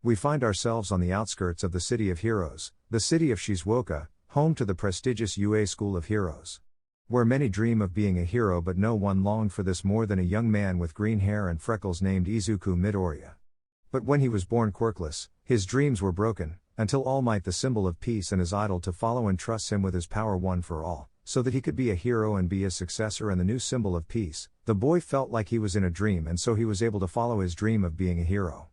We find ourselves on the outskirts of the City of Heroes, the city of Shizuoka, home to the prestigious UA School of Heroes. Where many dream of being a hero, but no one longed for this more than a young man with green hair and freckles named Izuku Midoriya. But when he was born quirkless, his dreams were broken, until All Might, the symbol of peace and his idol to follow, entrusts him with his power one for all, so that he could be a hero and be his successor and the new symbol of peace. The boy felt like he was in a dream, and so he was able to follow his dream of being a hero.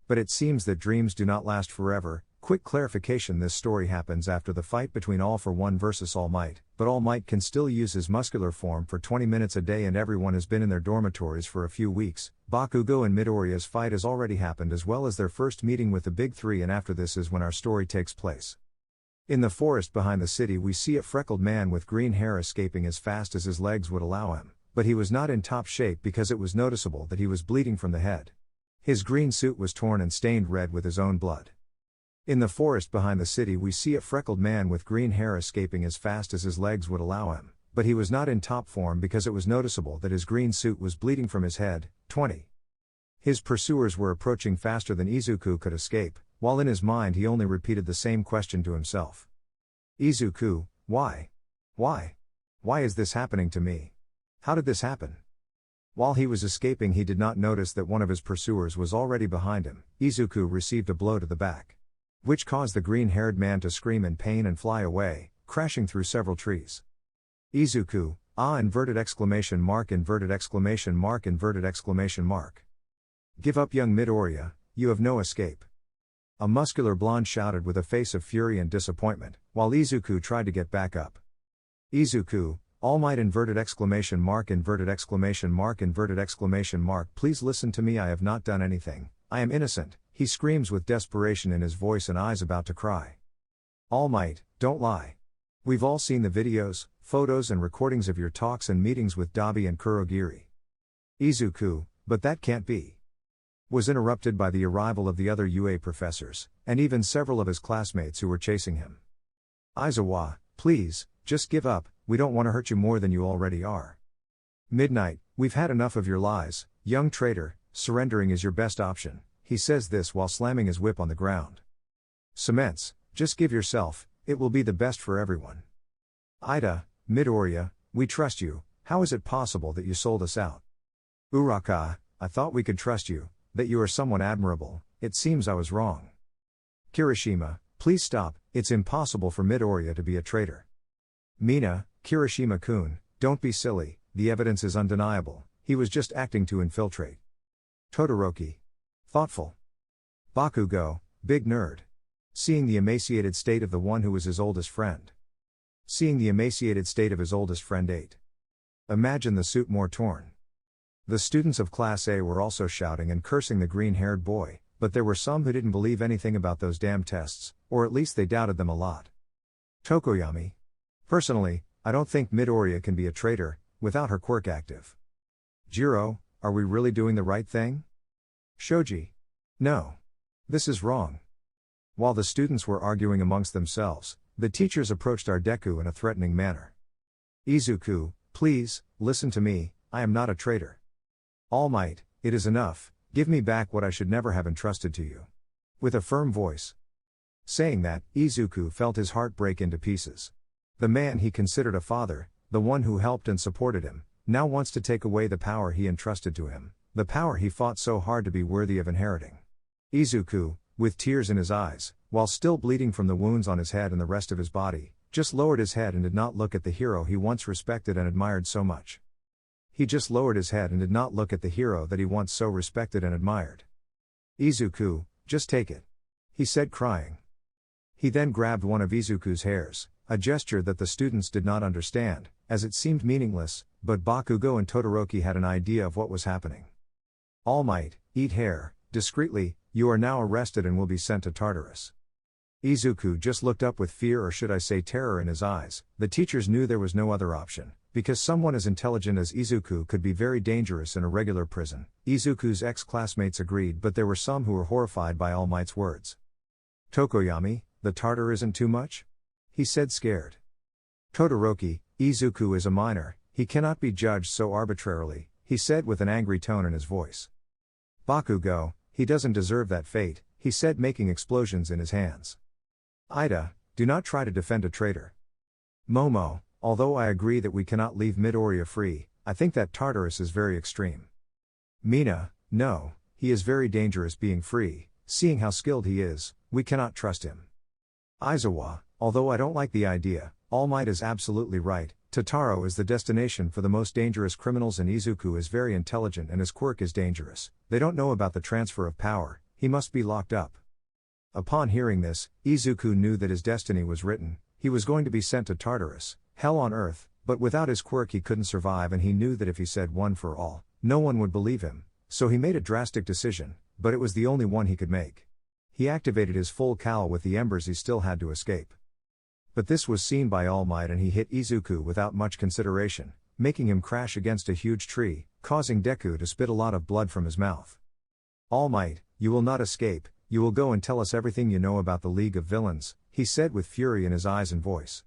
But it seems that dreams do not last forever. Quick clarification: this story happens after the fight between All for One versus All Might, but All Might can still use his muscular form for 20 minutes a day, and everyone has been in their dormitories for a few weeks. Bakugo and Midoriya's fight has already happened, as well as their first meeting with the Big Three, and after this is when our story takes place. In the forest behind the city, we see a freckled man with green hair escaping as fast as his legs would allow him, but he was not in top shape because it was noticeable that he was bleeding from the head. His green suit was torn and stained red with his own blood. In the forest behind the city, we see a freckled man with green hair escaping as fast as his legs would allow him, but he was not in top form because it was noticeable that his green suit was bleeding from his head. 20. His pursuers were approaching faster than Izuku could escape, while in his mind he only repeated the same question to himself. Izuku, why? Why? Why is this happening to me? How did this happen? While he was escaping, he did not notice that one of his pursuers was already behind him. Izuku received a blow to the back, which caused the green-haired man to scream in pain and fly away, crashing through several trees. Izuku, inverted exclamation mark, inverted exclamation mark, inverted exclamation mark. Give up, young Midoriya, you have no escape. A muscular blonde shouted with a face of fury and disappointment, while Izuku tried to get back up. Izuku, All Might, inverted exclamation mark, inverted exclamation mark, inverted exclamation mark. Please listen to me, I have not done anything, I am innocent, he screams with desperation in his voice and eyes about to cry. All Might, don't lie. We've all seen the videos, photos and recordings of your talks and meetings with Dabi and Kurogiri. Izuku, but that can't be. Was interrupted by the arrival of the other UA professors, and even several of his classmates who were chasing him. Aizawa, please, just give up, we don't want to hurt you more than you already are. Midnight, we've had enough of your lies, young traitor, surrendering is your best option. He says this while slamming his whip on the ground. Cements, just give yourself, it will be the best for everyone. Ida, Midoriya, we trust you, how is it possible that you sold us out? Uraka, I thought we could trust you, that you are someone admirable, it seems I was wrong. Kirishima, please stop, it's impossible for Midoriya to be a traitor. Mina, Kirishima-kun, don't be silly, the evidence is undeniable, he was just acting to infiltrate. Todoroki. Thoughtful. Bakugo, big nerd. Seeing the emaciated state of the one who was his oldest friend. Seeing the emaciated state of his oldest friend 8. Imagine the suit more torn. The students of Class A were also shouting and cursing the green-haired boy, but there were some who didn't believe anything about those damn tests, or at least they doubted them a lot. Tokoyami. Personally, I don't think Midoriya can be a traitor, without her quirk active. Jiro, are we really doing the right thing? Shoji. No. This is wrong. While the students were arguing amongst themselves, the teachers approached our deku in a threatening manner. Izuku, please, listen to me, I am not a traitor. All Might, it is enough, give me back what I should never have entrusted to you. With a firm voice. Saying that, Izuku felt his heart break into pieces. The man he considered a father, the one who helped and supported him, now wants to take away the power he entrusted to him, the power he fought so hard to be worthy of inheriting. Izuku, with tears in his eyes, while still bleeding from the wounds on his head and the rest of his body, just lowered his head and did not look at the hero he once respected and admired so much. He just lowered his head and did not look at the hero that he once so respected and admired. Izuku, just take it. He said, crying. He then grabbed one of Izuku's hairs, a gesture that the students did not understand, as it seemed meaningless, but Bakugo and Todoroki had an idea of what was happening. All Might, eat hair, discreetly, you are now arrested and will be sent to Tartarus. Izuku just looked up with fear, or should I say terror, in his eyes. The teachers knew there was no other option, because someone as intelligent as Izuku could be very dangerous in a regular prison. Izuku's ex-classmates agreed, but there were some who were horrified by All Might's words. Tokoyami, the Tartar isn't too much? He said, scared. Todoroki, Izuku is a minor, he cannot be judged so arbitrarily, he said with an angry tone in his voice. Bakugo, he doesn't deserve that fate, he said, making explosions in his hands. Ida, do not try to defend a traitor. Momo, although I agree that we cannot leave Midoriya free, I think that Tartarus is very extreme. Mina, no, he is very dangerous being free, seeing how skilled he is, we cannot trust him. Aizawa, although I don't like the idea, All Might is absolutely right, Totaro is the destination for the most dangerous criminals and Izuku is very intelligent and his quirk is dangerous, they don't know about the transfer of power, he must be locked up. Upon hearing this, Izuku knew that his destiny was written, he was going to be sent to Tartarus, hell on earth, but without his quirk he couldn't survive and he knew that if he said one for all, no one would believe him, so he made a drastic decision, but it was the only one he could make. He activated his full cowl with the embers he still had to escape. But this was seen by All Might and he hit Izuku without much consideration, making him crash against a huge tree, causing Deku to spit a lot of blood from his mouth. All Might, you will not escape, you will go and tell us everything you know about the League of Villains, he said with fury in his eyes and voice.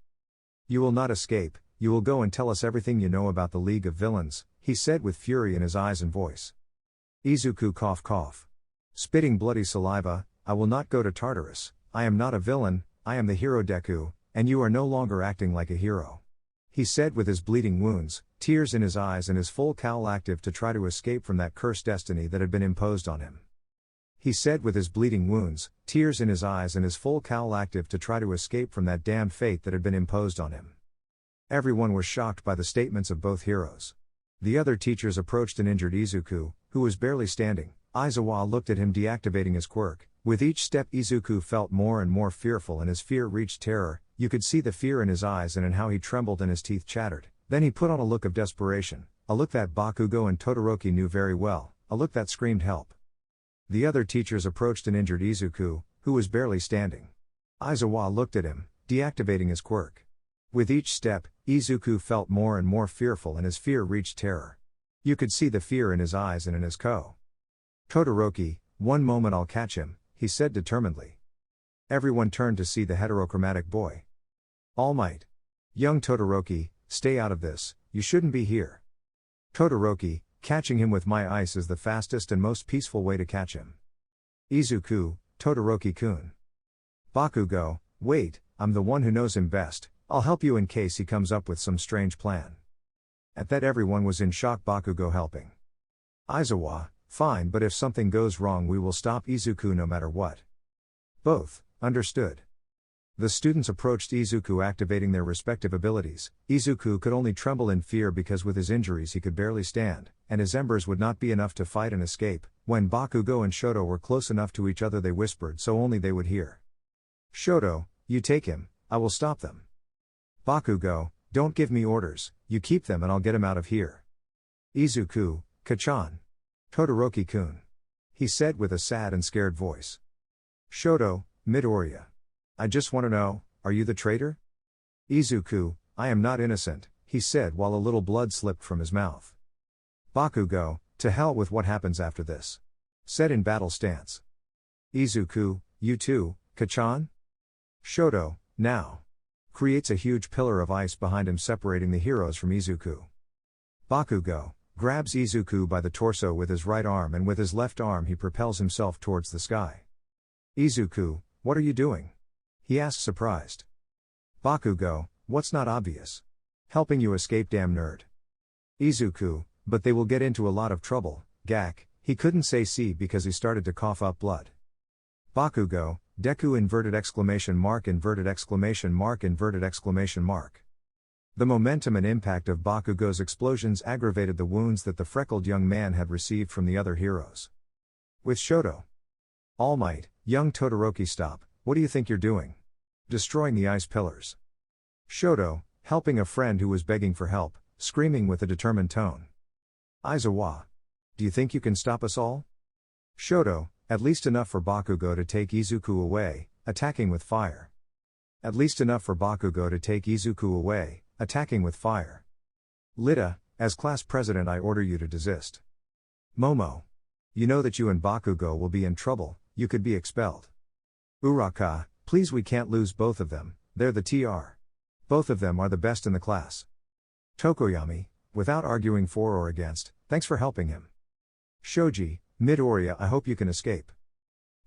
You will not escape, you will go and tell us everything you know about the League of Villains, he said with fury in his eyes and voice. Izuku cough. Spitting bloody saliva, I will not go to Tartarus, I am not a villain, I am the hero Deku, and you are no longer acting like a hero. He said with his bleeding wounds, tears in his eyes and his full cowl active to try to escape from that cursed destiny that had been imposed on him. He said with his bleeding wounds, tears in his eyes and his full cowl active to try to escape from that damned fate that had been imposed on him. Everyone was shocked by the statements of both heroes. The other teachers approached and injured Izuku, who was barely standing. Aizawa looked at him deactivating his quirk. With each step Izuku felt more and more fearful and his fear reached terror, you could see the fear in his eyes and in how he trembled and his teeth chattered. Then he put on a look of desperation, a look that Bakugo and Todoroki knew very well, a look that screamed help. The other teachers approached and injured Izuku, who was barely standing. Aizawa looked at him, deactivating his quirk. With each step, Izuku felt more and more fearful and his fear reached terror. You could see the fear in his eyes and in his Todoroki, one moment I'll catch him, he said determinedly. Everyone turned to see the heterochromatic boy. All Might. Young Todoroki, stay out of this, you shouldn't be here. Todoroki, catching him with my ice is the fastest and most peaceful way to catch him. Izuku, Todoroki-kun. Bakugo, wait, I'm the one who knows him best, I'll help you in case he comes up with some strange plan. At that everyone was in shock. Bakugo helping. Aizawa, fine, but if something goes wrong we will stop Izuku no matter what. Both, understood. The students approached Izuku activating their respective abilities. Izuku could only tremble in fear because with his injuries he could barely stand, and his embers would not be enough to fight and escape. When Bakugo and Shoto were close enough to each other they whispered so only they would hear. Shoto, you take him, I will stop them. Bakugo, don't give me orders, you keep them and I'll get him out of here. Izuku, Kachan. Todoroki-kun. He said with a sad and scared voice. Shoto, Midoriya. I just want to know, are you the traitor? Izuku, I am not innocent, he said while a little blood slipped from his mouth. Bakugo, to hell with what happens after this. Said in battle stance. Izuku, you too, Kachan? Shoto, now. Creates a huge pillar of ice behind him separating the heroes from Izuku. Bakugo, grabs Izuku by the torso with his right arm and with his left arm he propels himself towards the sky. Izuku, what are you doing? He asked surprised. Bakugo, what's not obvious? Helping you escape, damn nerd. Izuku, but they will get into a lot of trouble, Gak, he couldn't say see because he started to cough up blood. Bakugo, Deku inverted exclamation mark inverted exclamation mark inverted exclamation mark. The momentum and impact of Bakugo's explosions aggravated the wounds that the freckled young man had received from the other heroes. With Shoto. All Might, young Todoroki, stop, what do you think you're doing? Destroying the ice pillars. Shoto, helping a friend who was begging for help, screaming with a determined tone. Aizawa. Do you think you can stop us all? Shoto, at least enough for Bakugo to take Izuku away, attacking with fire. At least enough for Bakugo to take Izuku away, attacking with fire. Lita, as class president I order you to desist. Momo. You know that you and Bakugo will be in trouble, you could be expelled. Uraka, please we can't lose both of them, they're the TR. Both of them are the best in the class. Tokoyami, without arguing for or against, thanks for helping him. Shoji, Midoriya, I hope you can escape.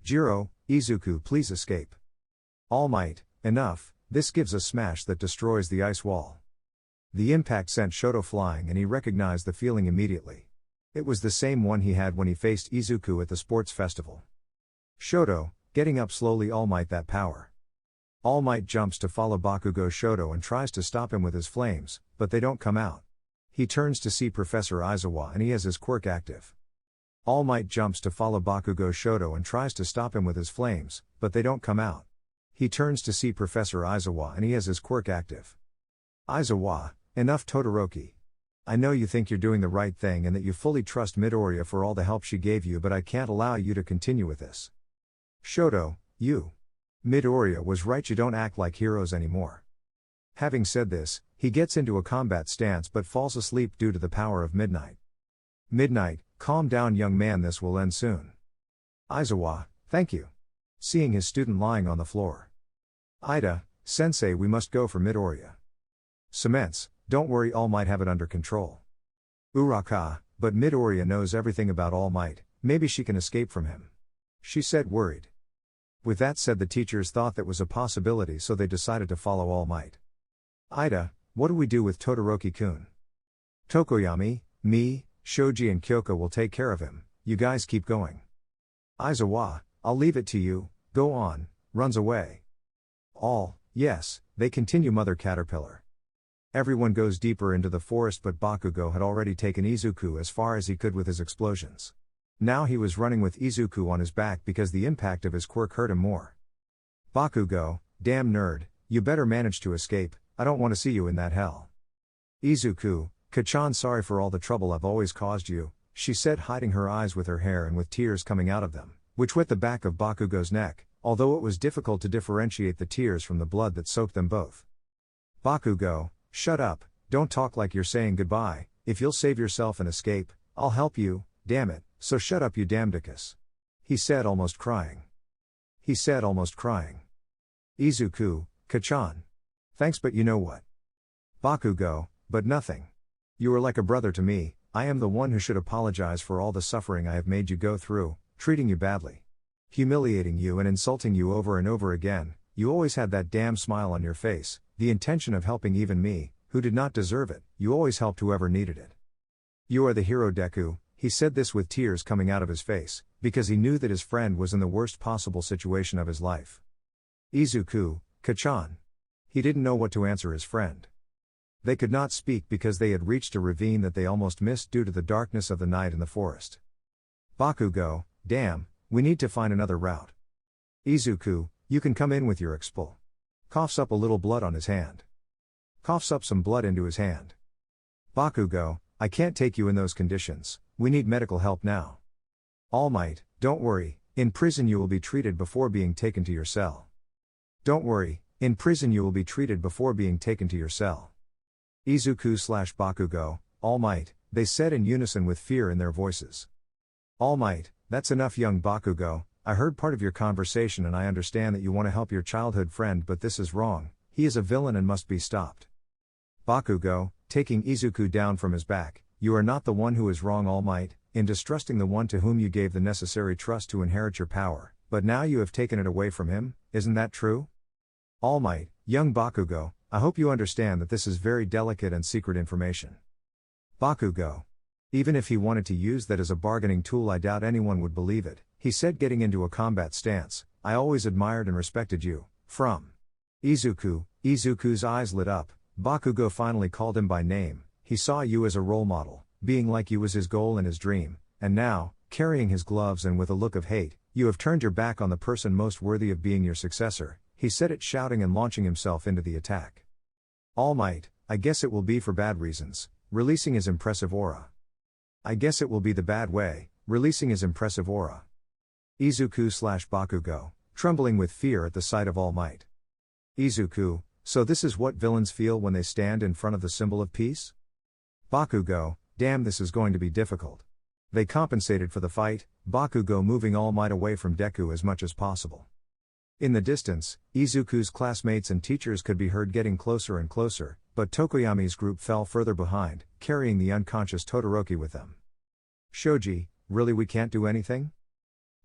Jiro, Izuku, please escape. All Might, enough, this gives a smash that destroys the ice wall. The impact sent Shoto flying and he recognized the feeling immediately. It was the same one he had when he faced Izuku at the sports festival. Shoto, getting up slowly. All Might, that power. All Might jumps to follow Bakugo Shoto and tries to stop him with his flames, but they don't come out. He turns to see Professor Aizawa and he has his quirk active. All Might jumps to follow Bakugo Shoto and tries to stop him with his flames, but they don't come out. He turns to see Professor Aizawa and he has his quirk active. Aizawa, enough Todoroki. I know you think you're doing the right thing and that you fully trust Midoriya for all the help she gave you, but I can't allow you to continue with this. Shoto, you. Midoriya was right, you don't act like heroes anymore. Having said this, he gets into a combat stance but falls asleep due to the power of Midnight. Midnight, calm down young man, this will end soon. Aizawa, thank you. Seeing his student lying on the floor. Ida, sensei, we must go for Midoriya. Cements, don't worry, All Might have it under control. Uraka, but Midoriya knows everything about All Might, maybe she can escape from him. She said, worried. With that said, the teachers thought that was a possibility, so they decided to follow All Might. Ida, what do we do with Todoroki-kun? Tokoyami, me, Shoji and Kyoko will take care of him, you guys keep going. Aizawa, I'll leave it to you, go on, runs away. All, yes, they continue. Mother Caterpillar. Everyone goes deeper into the forest, but Bakugo had already taken Izuku as far as he could with his explosions. Now he was running with Izuku on his back because the impact of his quirk hurt him more. Bakugo, damn nerd, you better manage to escape, I don't want to see you in that hell. Izuku, Kachan, sorry for all the trouble I've always caused you, she said, hiding her eyes with her hair and with tears coming out of them, which wet the back of Bakugo's neck, although it was difficult to differentiate the tears from the blood that soaked them both. Bakugo, shut up, don't talk like you're saying goodbye, if you'll save yourself and escape, I'll help you, damn it, so shut up you damnedicus. He said, almost crying. Izuku, Kachan. Thanks, but you know what? Bakugo, but nothing. You are like a brother to me, I am the one who should apologize for all the suffering I have made you go through, treating you badly. Humiliating you and insulting you over and over again. You always had that damn smile on your face, the intention of helping even me, who did not deserve it, you always helped whoever needed it. You are the hero, Deku. He said this with tears coming out of his face, because he knew that his friend was in the worst possible situation of his life. Izuku, Kachan. He didn't know what to answer his friend. They could not speak because they had reached a ravine that they almost missed due to the darkness of the night in the forest. Bakugo, damn, we need to find another route. Izuku, you can come in with your expel. Coughs up a little blood on his hand. Coughs up some blood into his hand. Bakugo, I can't take you in those conditions, we need medical help now. All Might, don't worry, in prison you will be treated before being taken to your cell. Don't worry, in prison you will be treated before being taken to your cell. Izuku/Bakugo, All Might, they said in unison with fear in their voices. All Might, that's enough young Bakugo, I heard part of your conversation and I understand that you want to help your childhood friend, but this is wrong, he is a villain and must be stopped. Bakugo, taking Izuku down from his back, you are not the one who is wrong, All Might, in distrusting the one to whom you gave the necessary trust to inherit your power, but now you have taken it away from him, isn't that true? All Might, young Bakugo, I hope you understand that this is very delicate and secret information. Bakugo. Even if he wanted to use that as a bargaining tool, I doubt anyone would believe it, he said, getting into a combat stance. I always admired and respected you, from Izuku. Izuku's eyes lit up. Bakugo finally called him by name. He saw you as a role model, being like you was his goal and his dream, and now, carrying his gloves and with a look of hate, you have turned your back on the person most worthy of being your successor, he said it, shouting and launching himself into the attack. All Might, I guess it will be for bad reasons, releasing his impressive aura. I guess it will be the bad way, releasing his impressive aura. Izuku/Bakugo, trembling with fear at the sight of All Might. Izuku, so this is what villains feel when they stand in front of the symbol of peace? Bakugo, damn, this is going to be difficult. They compensated for the fight, Bakugo moving All Might away from Deku as much as possible. In the distance, Izuku's classmates and teachers could be heard getting closer and closer, but Tokoyami's group fell further behind, carrying the unconscious Todoroki with them. Shoji, really we can't do anything?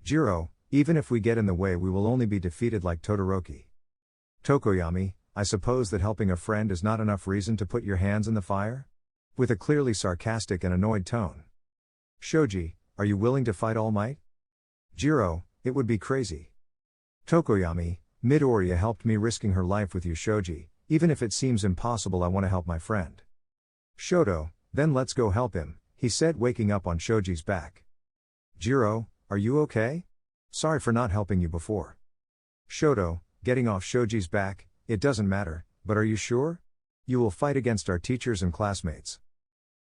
Jiro, Even if we get in the way, we will only be defeated like Todoroki. Tokoyami, I suppose that helping a friend is not enough reason to put your hands in the fire? With a clearly sarcastic and annoyed tone. Shoji, are you willing to fight All Might? Jiro, it would be crazy. Tokoyami, Midoriya helped me risking her life with you Shoji, even if it seems impossible I want to help my friend. Shoto, then let's go help him, he said waking up on Shoji's back. Jiro, are you okay? Sorry for not helping you before. Shoto, getting off Shoji's back, it doesn't matter, but are you sure? You will fight against our teachers and classmates.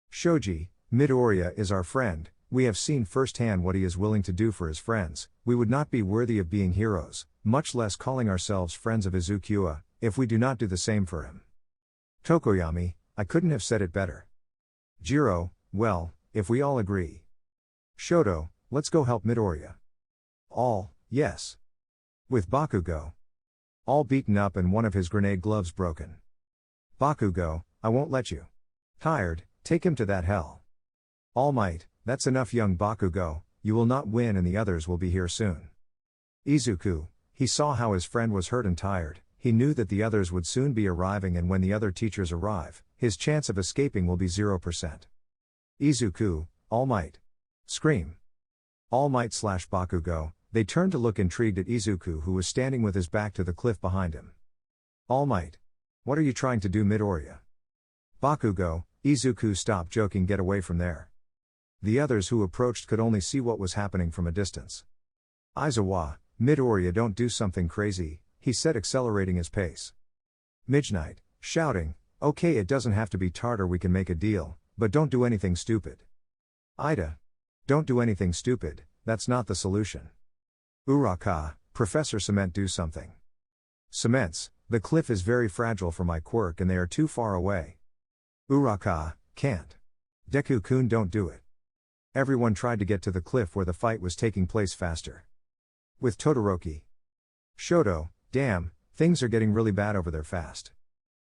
Shoji, Midoriya is our friend, we have seen firsthand what he is willing to do for his friends, we would not be worthy of being heroes, much less calling ourselves friends of Izukuwa, if we do not do the same for him. Tokoyami, I couldn't have said it better. Jiro, well, if we all agree. Shoto, let's go help Midoriya. All, yes. With Bakugo. All beaten up and one of his grenade gloves broken. Bakugo, I won't let you. Tired, take him to that hell. All Might, that's enough young Bakugo, you will not win and the others will be here soon. Izuku, he saw how his friend was hurt and tired, he knew that the others would soon be arriving and when the other teachers arrive, his chance of escaping will be 0%. Izuku, All Might. Scream. All Might / Bakugo, they turned to look intrigued at Izuku who was standing with his back to the cliff behind him. All Might. What are you trying to do Midoriya? Bakugo, Izuku stop joking get away from there. The others who approached could only see what was happening from a distance. Aizawa, Midoriya don't do something crazy, he said accelerating his pace. Midnight, shouting, okay it doesn't have to be Tartar we can make a deal, but don't do anything stupid. Ida. Don't do anything stupid, that's not the solution. Uraka, Professor Cement do something. Cements, the cliff is very fragile for my quirk and they are too far away. Uraka, can't. Deku-kun don't do it. Everyone tried to get to the cliff where the fight was taking place faster. With Todoroki. Shoto, damn, things are getting really bad over there fast.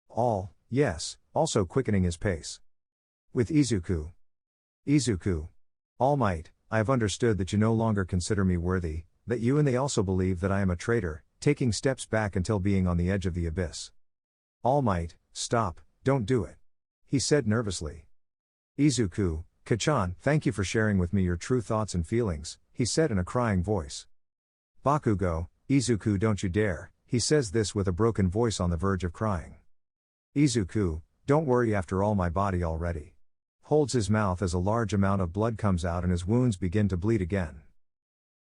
All, yes, also quickening his pace. With Izuku. Izuku. All Might, I have understood that you no longer consider me worthy, that you and they also believe that I am a traitor, taking steps back until being on the edge of the abyss. All Might, stop, don't do it. He said nervously. Izuku, Kachan, thank you for sharing with me your true thoughts and feelings, he said in a crying voice. Bakugo, Izuku don't you dare, he says this with a broken voice on the verge of crying. Izuku, don't worry after all my body already. Holds his mouth as a large amount of blood comes out and his wounds begin to bleed again.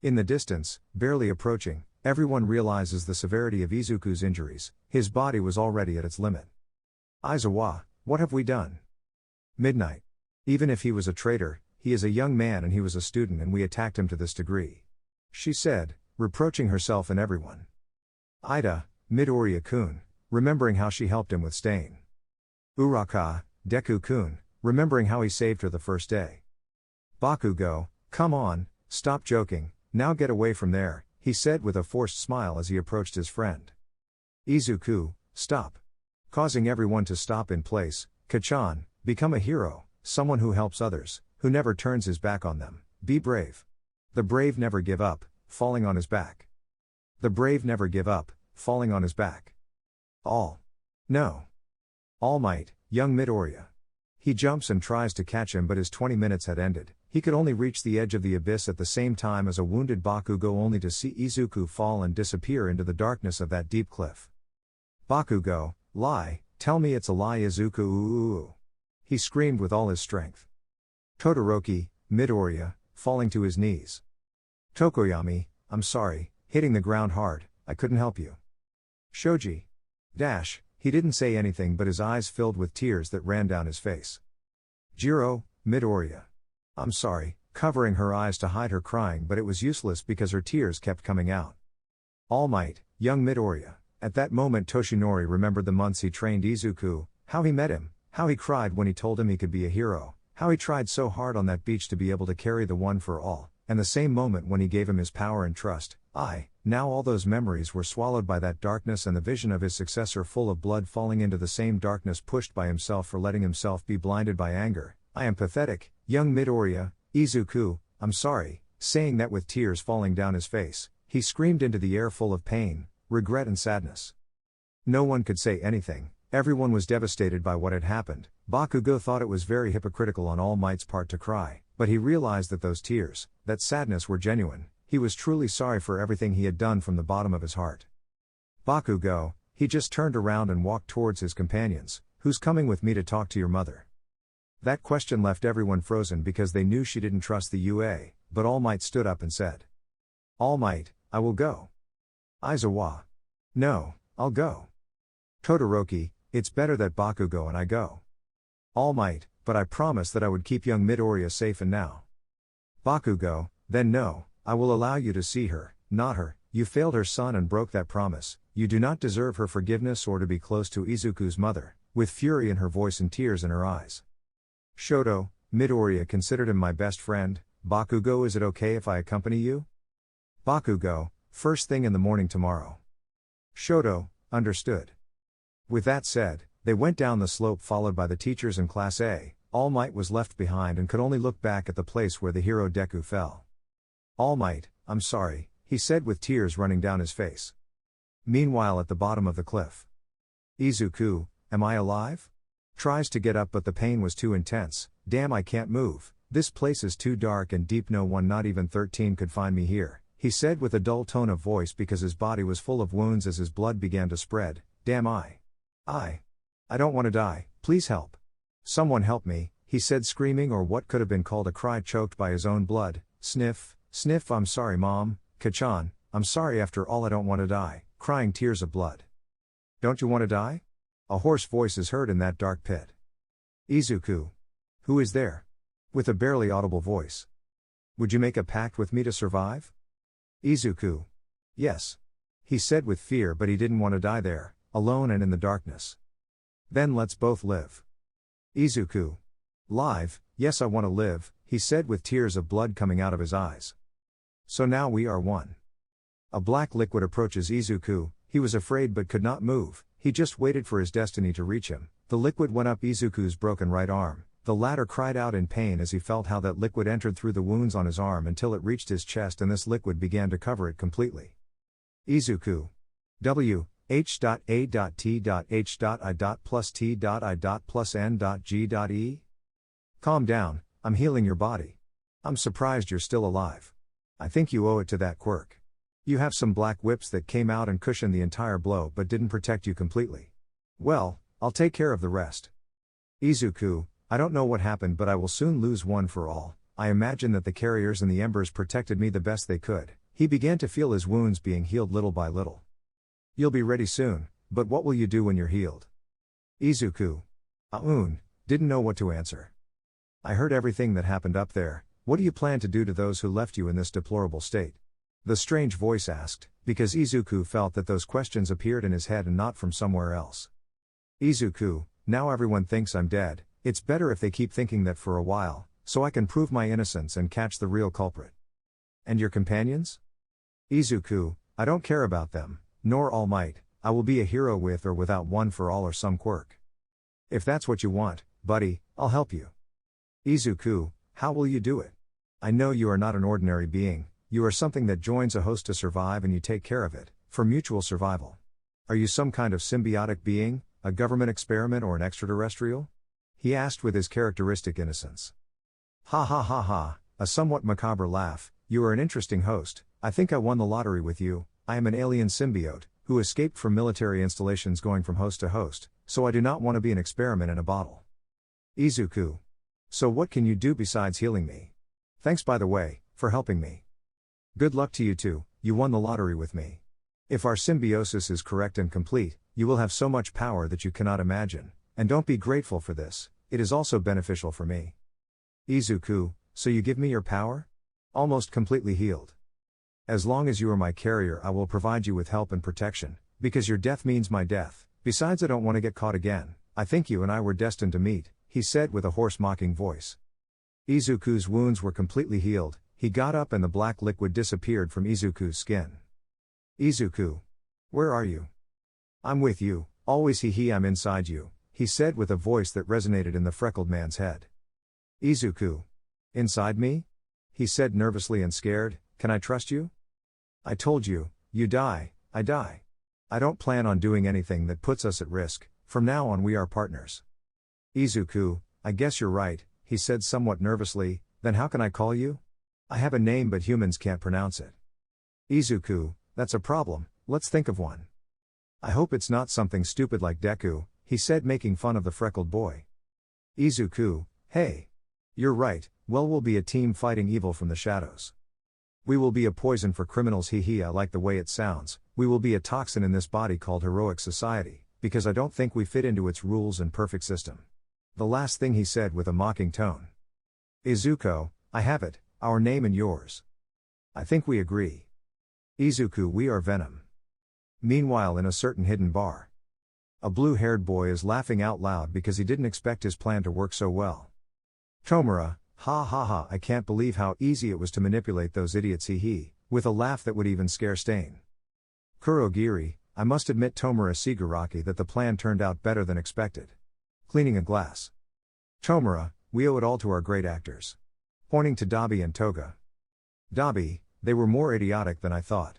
In the distance, barely approaching, everyone realizes the severity of Izuku's injuries, his body was already at its limit. Aizawa, what have we done? Midnight. Even if he was a traitor, he is a young man and he was a student and we attacked him to this degree. She said, reproaching herself and everyone. Ida, Midoriya-kun, remembering how she helped him with Stain. Uraka, Deku-kun, remembering how he saved her the first day. Bakugo, come on, stop joking, now get away from there, he said with a forced smile as he approached his friend. Izuku, stop. Causing everyone to stop in place, Kachan, become a hero, someone who helps others, who never turns his back on them, be brave. The brave never give up, falling on his back. The brave never give up, falling on his back. All. No. All Might, young Midoriya. He jumps and tries to catch him but his 20 minutes had ended, he could only reach the edge of the abyss at the same time as a wounded Bakugo only to see Izuku fall and disappear into the darkness of that deep cliff. Bakugo, lie, tell me it's a lie Izuku ooh. He screamed with all his strength. Todoroki, Midoriya, falling to his knees. Tokoyami, I'm sorry, hitting the ground hard, I couldn't help you. Shoji. Dash, he didn't say anything but his eyes filled with tears that ran down his face. Jiro, Midoriya. I'm sorry, covering her eyes to hide her crying but it was useless because her tears kept coming out. All Might, young Midoriya. At that moment Toshinori remembered the months he trained Izuku, how he met him, how he cried when he told him he could be a hero, how he tried so hard on that beach to be able to carry the one for all, and the same moment when he gave him his power and trust. Now all those memories were swallowed by that darkness and the vision of his successor full of blood falling into the same darkness pushed by himself for letting himself be blinded by anger. I am pathetic, young Midoriya, Izuku, I'm sorry, saying that with tears falling down his face, he screamed into the air full of pain, regret and sadness. No one could say anything, everyone was devastated by what had happened. Bakugo thought it was very hypocritical on All Might's part to cry, but he realized that those tears, that sadness were genuine. He was truly sorry for everything he had done from the bottom of his heart. Bakugo, he just turned around and walked towards his companions. Who's coming with me to talk to your mother? That question left everyone frozen because they knew she didn't trust the UA, but All Might stood up and said, All Might, I will go. Aizawa. No, I'll go. Todoroki, it's better that Bakugo and I go. All Might, but I promised that I would keep young Midoriya safe and now. Bakugo, then no, I will allow you to see her, not her. You failed her son and broke that promise. You do not deserve her forgiveness or to be close to Izuku's mother, with fury in her voice and tears in her eyes. Shoto, Midoriya considered him my best friend. Bakugo, is it okay if I accompany you? Bakugo, first thing in the morning tomorrow. Shoto, understood. With that said, they went down the slope followed by the teachers in Class A. All Might was left behind and could only look back at the place where the hero Deku fell. All Might, I'm sorry, he said with tears running down his face. Meanwhile at the bottom of the cliff. Izuku, am I alive? Tries to get up but the pain was too intense. Damn, I can't move. This place is too dark and deep, no one not even 13 could find me here, he said with a dull tone of voice because his body was full of wounds as his blood began to spread. Damn, I don't want to die, please help. Someone help me, he said screaming, or what could have been called a cry choked by his own blood. Sniff, sniff, I'm sorry mom, Kachan, I'm sorry, after all I don't want to die, crying tears of blood. Don't you want to die? A hoarse voice is heard in that dark pit. Izuku. Who is there? With a barely audible voice. Would you make a pact with me to survive? Izuku. Yes. He said with fear, but he didn't want to die there, alone and in the darkness. Then let's both live. Izuku. Live, yes I want to live, he said with tears of blood coming out of his eyes. So now we are one. A black liquid approaches Izuku. He was afraid but could not move, he just waited for his destiny to reach him. The liquid went up Izuku's broken right arm. The latter cried out in pain as he felt how that liquid entered through the wounds on his arm until it reached his chest, and this liquid began to cover it completely. Izuku. W. H.A.T.H.I. plus T.I. plus N.G.E? Calm down, I'm healing your body. I'm surprised you're still alive. I think you owe it to that quirk. You have some black whips that came out and cushioned the entire blow but didn't protect you completely. Well, I'll take care of the rest. Izuku, I don't know what happened, but I will soon lose one for all. I imagine that the carriers and the embers protected me the best they could. He began to feel his wounds being healed little by little. You'll be ready soon, but what will you do when you're healed? Izuku. Didn't know what to answer. I heard everything that happened up there. What do you plan to do to those who left you in this deplorable state? The strange voice asked, because Izuku felt that those questions appeared in his head and not from somewhere else. Izuku, now everyone thinks I'm dead. It's better if they keep thinking that for a while, so I can prove my innocence and catch the real culprit. And your companions? Izuku, I don't care about them, nor All Might. I will be a hero with or without one for all or some quirk. If that's what you want, buddy, I'll help you. Izuku, how will you do it? I know you are not an ordinary being, you are something that joins a host to survive and you take care of it, for mutual survival. Are you some kind of symbiotic being, a government experiment or an extraterrestrial? He asked with his characteristic innocence. Ha ha ha ha, a somewhat macabre laugh. You are an interesting host. I think I won the lottery with you. I am an alien symbiote, who escaped from military installations going from host to host, so I do not want to be an experiment in a bottle. Izuku. So what can you do besides healing me? Thanks by the way, for helping me. Good luck to you too, you won the lottery with me. If our symbiosis is correct and complete, you will have so much power that you cannot imagine, and don't be grateful for this, it is also beneficial for me. Izuku, so you give me your power? Almost completely healed. As long as you are my carrier I will provide you with help and protection, because your death means my death. Besides I don't want to get caught again. I think you and I were destined to meet, he said with a hoarse mocking voice. Izuku's wounds were completely healed, he got up and the black liquid disappeared from Izuku's skin. Izuku. Where are you? I'm with you, always I'm inside you, he said with a voice that resonated in the freckled man's head. Izuku. Inside me? He said nervously and scared, can I trust you? I told you, you die, I die. I don't plan on doing anything that puts us at risk, from now on we are partners. Izuku, I guess you're right, he said somewhat nervously, then how can I call you? I have a name but humans can't pronounce it. Izuku, that's a problem, let's think of one. I hope it's not something stupid like Deku, he said making fun of the freckled boy. Izuku, hey. You're right, well we'll be a team fighting evil from the shadows. We will be a poison for criminals, hee I like the way it sounds, we will be a toxin in this body called heroic society, because I don't think we fit into its rules and perfect system. The last thing he said with a mocking tone. Izuku, I have it, our name and yours. I think we agree. Izuku, we are Venom. Meanwhile, in a certain hidden bar, a blue-haired boy is laughing out loud because he didn't expect his plan to work so well. Tomura, ha ha ha, I can't believe how easy it was to manipulate those idiots, he, with a laugh that would even scare Stain. Kurogiri, I must admit Tomura Shigaraki that the plan turned out better than expected. Cleaning a glass. Tomura, we owe it all to our great actors. Pointing to Dabi and Toga. Dabi, they were more idiotic than I thought.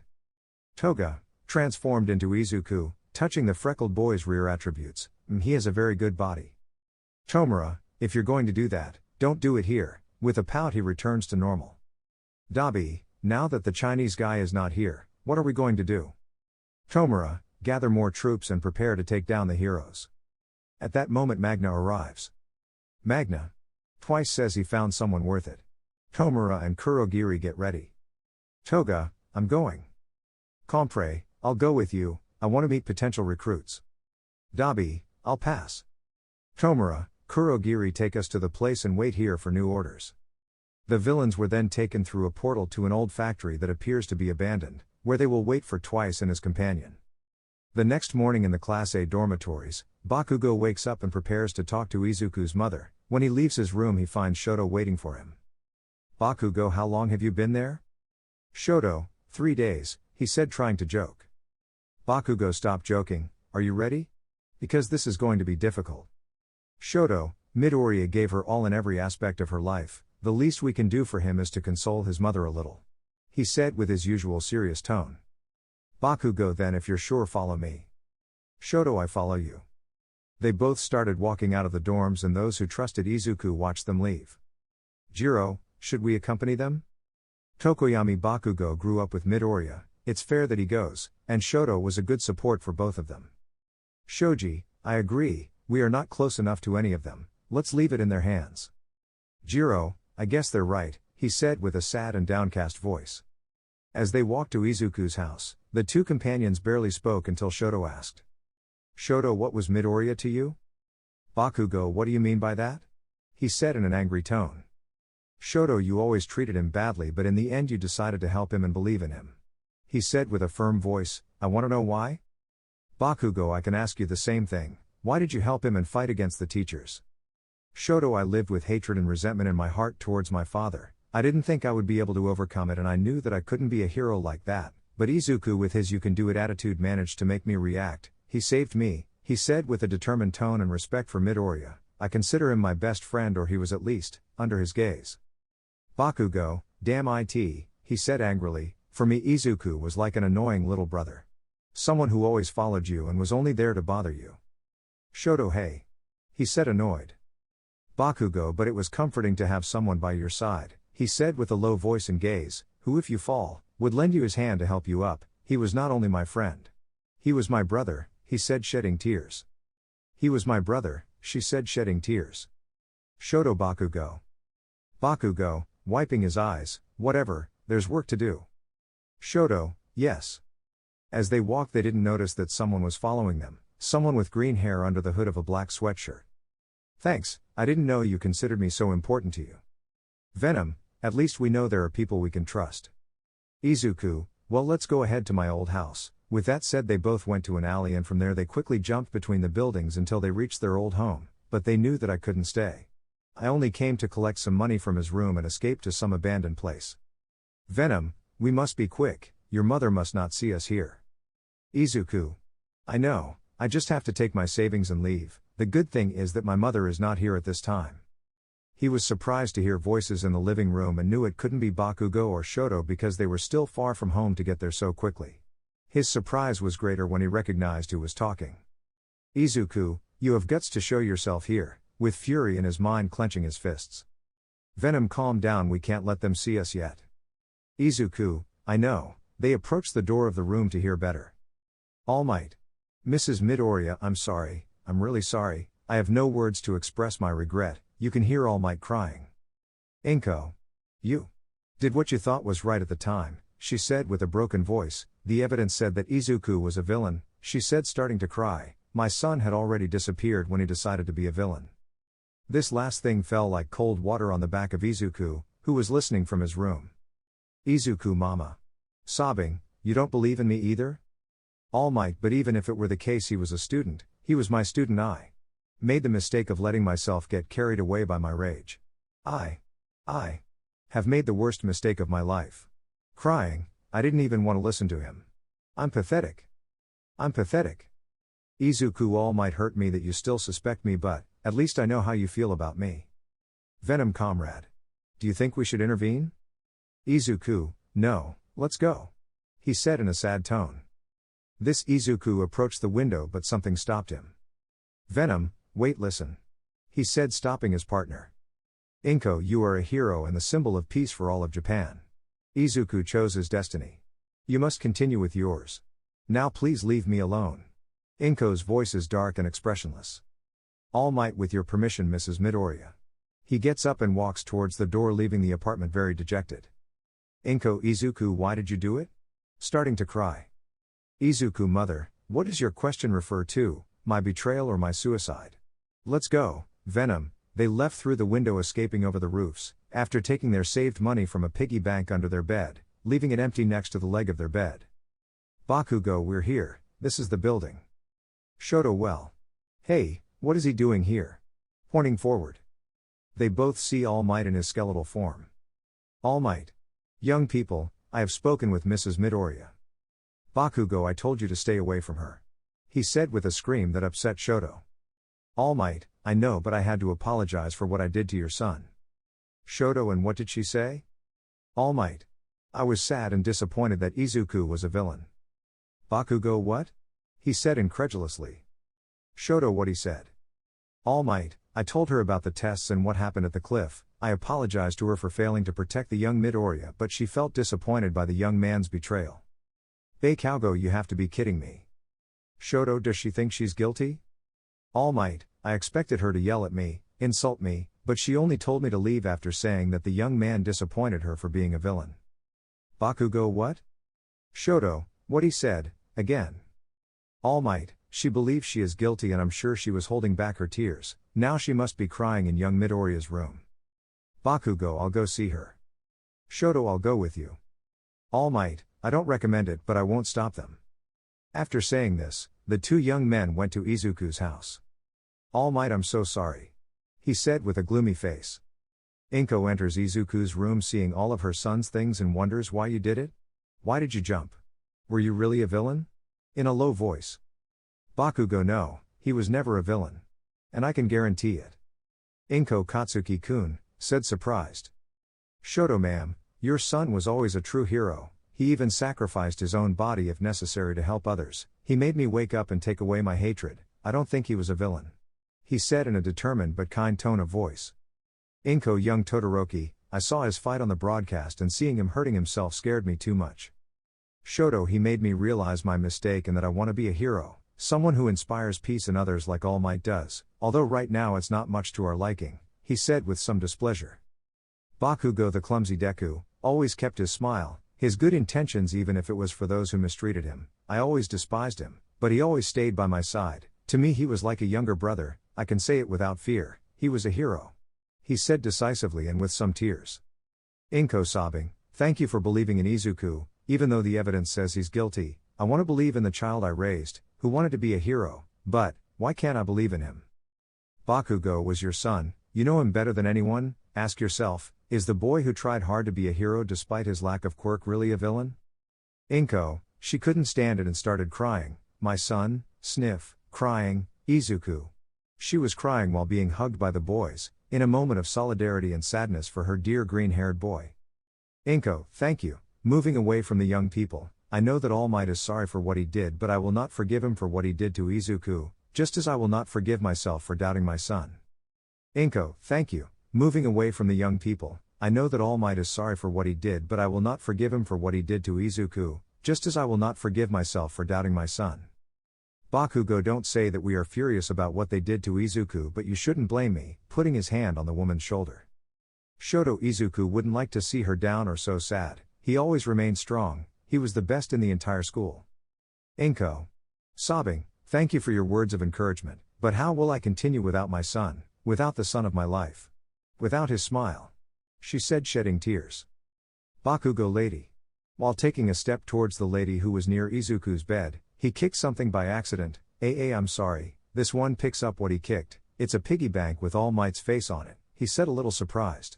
Toga, transformed into Izuku, touching the freckled boy's rear attributes, he has a very good body. Tomura, if you're going to do that, don't do it here. With a pout he returns to normal. Dabi, now that the Chinese guy is not here, what are we going to do? Tomura, gather more troops and prepare to take down the heroes. At that moment Magna arrives. Magna. Twice says he found someone worth it. Tomura and Kurogiri get ready. Toga, I'm going. Compre, I'll go with you, I want to meet potential recruits. Dabi, I'll pass. Tomura, Kurogiri take us to the place and wait here for new orders. The villains were then taken through a portal to an old factory that appears to be abandoned, where they will wait for Twice and his companion. The next morning in the Class A dormitories, Bakugo wakes up and prepares to talk to Izuku's mother. When he leaves his room he finds Shoto waiting for him. Bakugo, how long have you been there? Shoto, 3 days, he said trying to joke. Bakugo, stop joking, are you ready? Because this is going to be difficult. Shoto, Midoriya gave her all in every aspect of her life, the least we can do for him is to console his mother a little. He said with his usual serious tone. Bakugo, then if you're sure follow me. Shoto, I follow you. They both started walking out of the dorms and those who trusted Izuku watched them leave. Jiro, should we accompany them? Tokoyami, Bakugo grew up with Midoriya, it's fair that he goes, and Shoto was a good support for both of them. Shoji, I agree, we are not close enough to any of them, let's leave it in their hands. Jiro, I guess they're right, he said with a sad and downcast voice. As they walked to Izuku's house, the two companions barely spoke until Shoto asked. Shoto, what was Midoriya to you? Bakugo, what do you mean by that? He said in an angry tone. Shoto, you always treated him badly but in the end you decided to help him and believe in him. He said with a firm voice, I want to know why? Bakugo, I can ask you the same thing, why did you help him and fight against the teachers? Shoto, I lived with hatred and resentment in my heart towards my father, I didn't think I would be able to overcome it and I knew that I couldn't be a hero like that, but Izuku with his you can do it attitude managed to make me react, he saved me, he said with a determined tone and respect for Midoriya, I consider him my best friend or he was at least, under his gaze. Bakugo, damn it, he said angrily, for me Izuku was like an annoying little brother. Someone who always followed you and was only there to bother you. Shoto, hey. He said annoyed. Bakugo, but it was comforting to have someone by your side, he said with a low voice and gaze, who if you fall, would lend you his hand to help you up, he was not only my friend. He was my brother, he said shedding tears. He was my brother, she said shedding tears. Shoto, Bakugo. Bakugo, wiping his eyes, whatever, there's work to do. Shoto, yes. As they walked they didn't notice that someone was following them, someone with green hair under the hood of a black sweatshirt. Thanks, I didn't know you considered me so important to you. Venom, at least we know there are people we can trust. Izuku, well let's go ahead to my old house. With that said they both went to an alley and from there they quickly jumped between the buildings until they reached their old home, but they knew that I couldn't stay. I only came to collect some money from his room and escape to some abandoned place. Venom, we must be quick, your mother must not see us here. Izuku. I know, I just have to take my savings and leave, the good thing is that my mother is not here at this time. He was surprised to hear voices in the living room and knew it couldn't be Bakugo or Shoto because they were still far from home to get there so quickly. His surprise was greater when he recognized who was talking. Izuku, you have guts to show yourself here, with fury in his mind clenching his fists. Venom, calm down, we can't let them see us yet. Izuku, I know. They approached the door of the room to hear better. All Might. Mrs. Midoriya, I'm sorry, I'm really sorry, I have no words to express my regret, you can hear All Might crying. Inko. You did what you thought was right at the time, she said with a broken voice. The evidence said that Izuku was a villain, she said, starting to cry. My son had already disappeared when he decided to be a villain. This last thing fell like cold water on the back of Izuku, who was listening from his room. Izuku mama. Sobbing, you don't believe in me either? All Might, but even if it were the case he was a student, he was my student. I made the mistake of letting myself get carried away by my rage. I have made the worst mistake of my life. Crying, I didn't even want to listen to him. I'm pathetic. Izuku, All Might hurt me that you still suspect me, but at least I know how you feel about me. Venom, comrade. Do you think we should intervene? Izuku, no, let's go. He said in a sad tone. This Izuku approached the window, but something stopped him. Venom, wait, listen. He said, stopping his partner. Inko, you are a hero and the symbol of peace for all of Japan. Izuku chose his destiny. You must continue with yours. Now please leave me alone. Inko's voice is dark and expressionless. All Might, with your permission, Mrs. Midoriya. He gets up and walks towards the door, leaving the apartment very dejected. Inko, Izuku, why did you do it? Starting to cry. Izuku, mother, what does your question refer to, my betrayal or my suicide? Let's go, Venom. They left through the window, escaping over the roofs, after taking their saved money from a piggy bank under their bed, leaving it empty next to the leg of their bed. Bakugo, we're here, this is the building. Shoto, well. Hey, what is he doing here? Pointing forward. They both see All Might in his skeletal form. All Might. Young people, I have spoken with Mrs. Midoriya. Bakugo, I told you to stay away from her. He said with a scream that upset Shoto. All Might, I know, but I had to apologize for what I did to your son. Shoto, and what did she say? All Might. I was sad and disappointed that Izuku was a villain. Bakugo, what? He said incredulously. Shoto, what he said. All Might, I told her about the tests and what happened at the cliff. I apologized to her for failing to protect the young Midoriya, but she felt disappointed by the young man's betrayal. Bakugo, you have to be kidding me. Shoto, does she think she's guilty? All Might, I expected her to yell at me, insult me, but she only told me to leave after saying that the young man disappointed her for being a villain. Bakugo, what? Shoto, what he said, again. All Might, she believes she is guilty and I'm sure she was holding back her tears, now she must be crying in young Midoriya's room. Bakugo, I'll go see her. Shoto, I'll go with you. All Might, I don't recommend it, but I won't stop them. After saying this, the two young men went to Izuku's house. All Might, I'm so sorry. He said with a gloomy face. Inko enters Izuku's room, seeing all of her son's things, and wonders why you did it? Why did you jump? Were you really a villain? In a low voice. Bakugo, no, he was never a villain. And I can guarantee it. Inko, Katsuki-kun, said surprised. Shoto, ma'am, your son was always a true hero, he even sacrificed his own body if necessary to help others, he made me wake up and take away my hatred, I don't think he was a villain. He said in a determined but kind tone of voice. Inko, young Todoroki, I saw his fight on the broadcast and seeing him hurting himself scared me too much. Shoto, he made me realize my mistake and that I want to be a hero, someone who inspires peace in others like All Might does, although right now it's not much to our liking, he said with some displeasure. Bakugo, the clumsy deku, always kept his smile, his good intentions, even if it was for those who mistreated him. I always despised him, but he always stayed by my side. To me he was like a younger brother, I can say it without fear, he was a hero. He said decisively and with some tears. Inko, sobbing, thank you for believing in Izuku, even though the evidence says he's guilty, I want to believe in the child I raised, who wanted to be a hero, but, why can't I believe in him? Bakugo was your son, you know him better than anyone, ask yourself, is the boy who tried hard to be a hero despite his lack of quirk really a villain? Inko, she couldn't stand it and started crying, my son, sniff, crying, Izuku. She was crying while being hugged by the boys, in a moment of solidarity and sadness for her dear green-haired boy. Inko, thank you. Moving away from the young people, I know that All Might is sorry for what he did, but I will not forgive him for what he did to Izuku, just as I will not forgive myself for doubting my son. Inko, thank you. Moving away from the young people, I know that All Might is sorry for what he did, but I will not forgive him for what he did to Izuku, just as I will not forgive myself for doubting my son. Bakugo, don't say that we are furious about what they did to Izuku, but you shouldn't blame me, putting his hand on the woman's shoulder. Shoto, Izuku wouldn't like to see her down or so sad, he always remained strong, he was the best in the entire school. Inko. Sobbing, thank you for your words of encouragement, but how will I continue without my son, without the son of my life? Without his smile? She said, shedding tears. Bakugo, lady. While taking a step towards the lady who was near Izuku's bed, he kicked something by accident. I'm sorry, this one picks up what he kicked, it's a piggy bank with All Might's face on it, he said, a little surprised.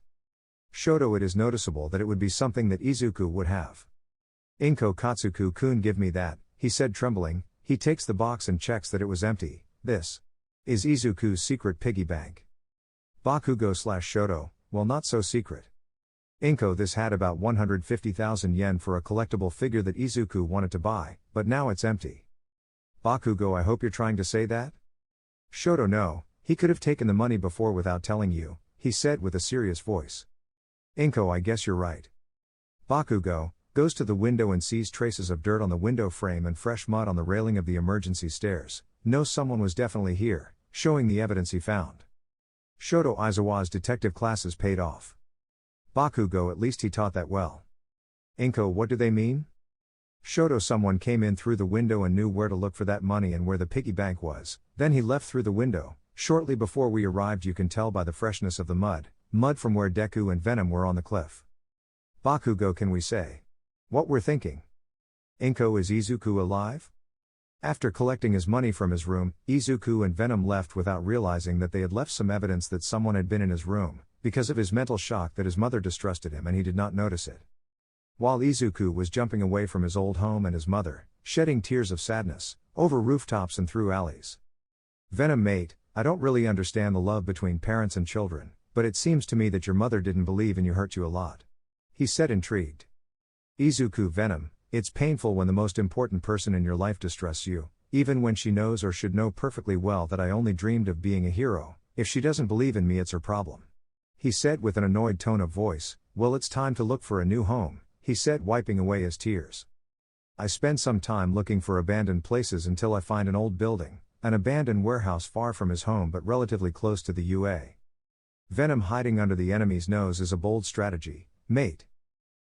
Shoto, it is noticeable that it would be something that Izuku would have. Inko, Katsuku-kun, give me that, he said, trembling. He takes the box and checks that it was empty. This is Izuku's secret piggy bank. Bakugo/Shoto, well, not so secret. Inko, this had about 150,000 yen for a collectible figure that Izuku wanted to buy, but now it's empty. Bakugo, I hope you're trying to say that? Shoto, no, he could have taken the money before without telling you, he said with a serious voice. Inko, I guess you're right. Bakugo goes to the window and sees traces of dirt on the window frame and fresh mud on the railing of the emergency stairs. Knows someone was definitely here, showing the evidence he found. Shoto, Aizawa's detective classes paid off. Bakugo, at least he taught that well. Inko, what do they mean? Shoto, someone came in through the window and knew where to look for that money and where the piggy bank was, then he left through the window. Shortly before we arrived, you can tell by the freshness of the mud from where Deku and Venom were on the cliff. Bakugo, can we say what we're thinking? Inko, is Izuku alive? After collecting his money from his room, Izuku and Venom left without realizing that they had left some evidence that someone had been in his room, because of his mental shock that his mother distrusted him and he did not notice it. While Izuku was jumping away from his old home and his mother, shedding tears of sadness, over rooftops and through alleys. Venom, mate, I don't really understand the love between parents and children, but it seems to me that your mother didn't believe in you, hurt you a lot. He said, intrigued. Izuku, Venom, it's painful when the most important person in your life distrusts you, even when she knows or should know perfectly well that I only dreamed of being a hero. If she doesn't believe in me, it's her problem. He said with an annoyed tone of voice. Well, it's time to look for a new home, he said, wiping away his tears. I spend some time looking for abandoned places until I find an old building, an abandoned warehouse far from his home but relatively close to the UA. Venom, hiding under the enemy's nose is a bold strategy, mate.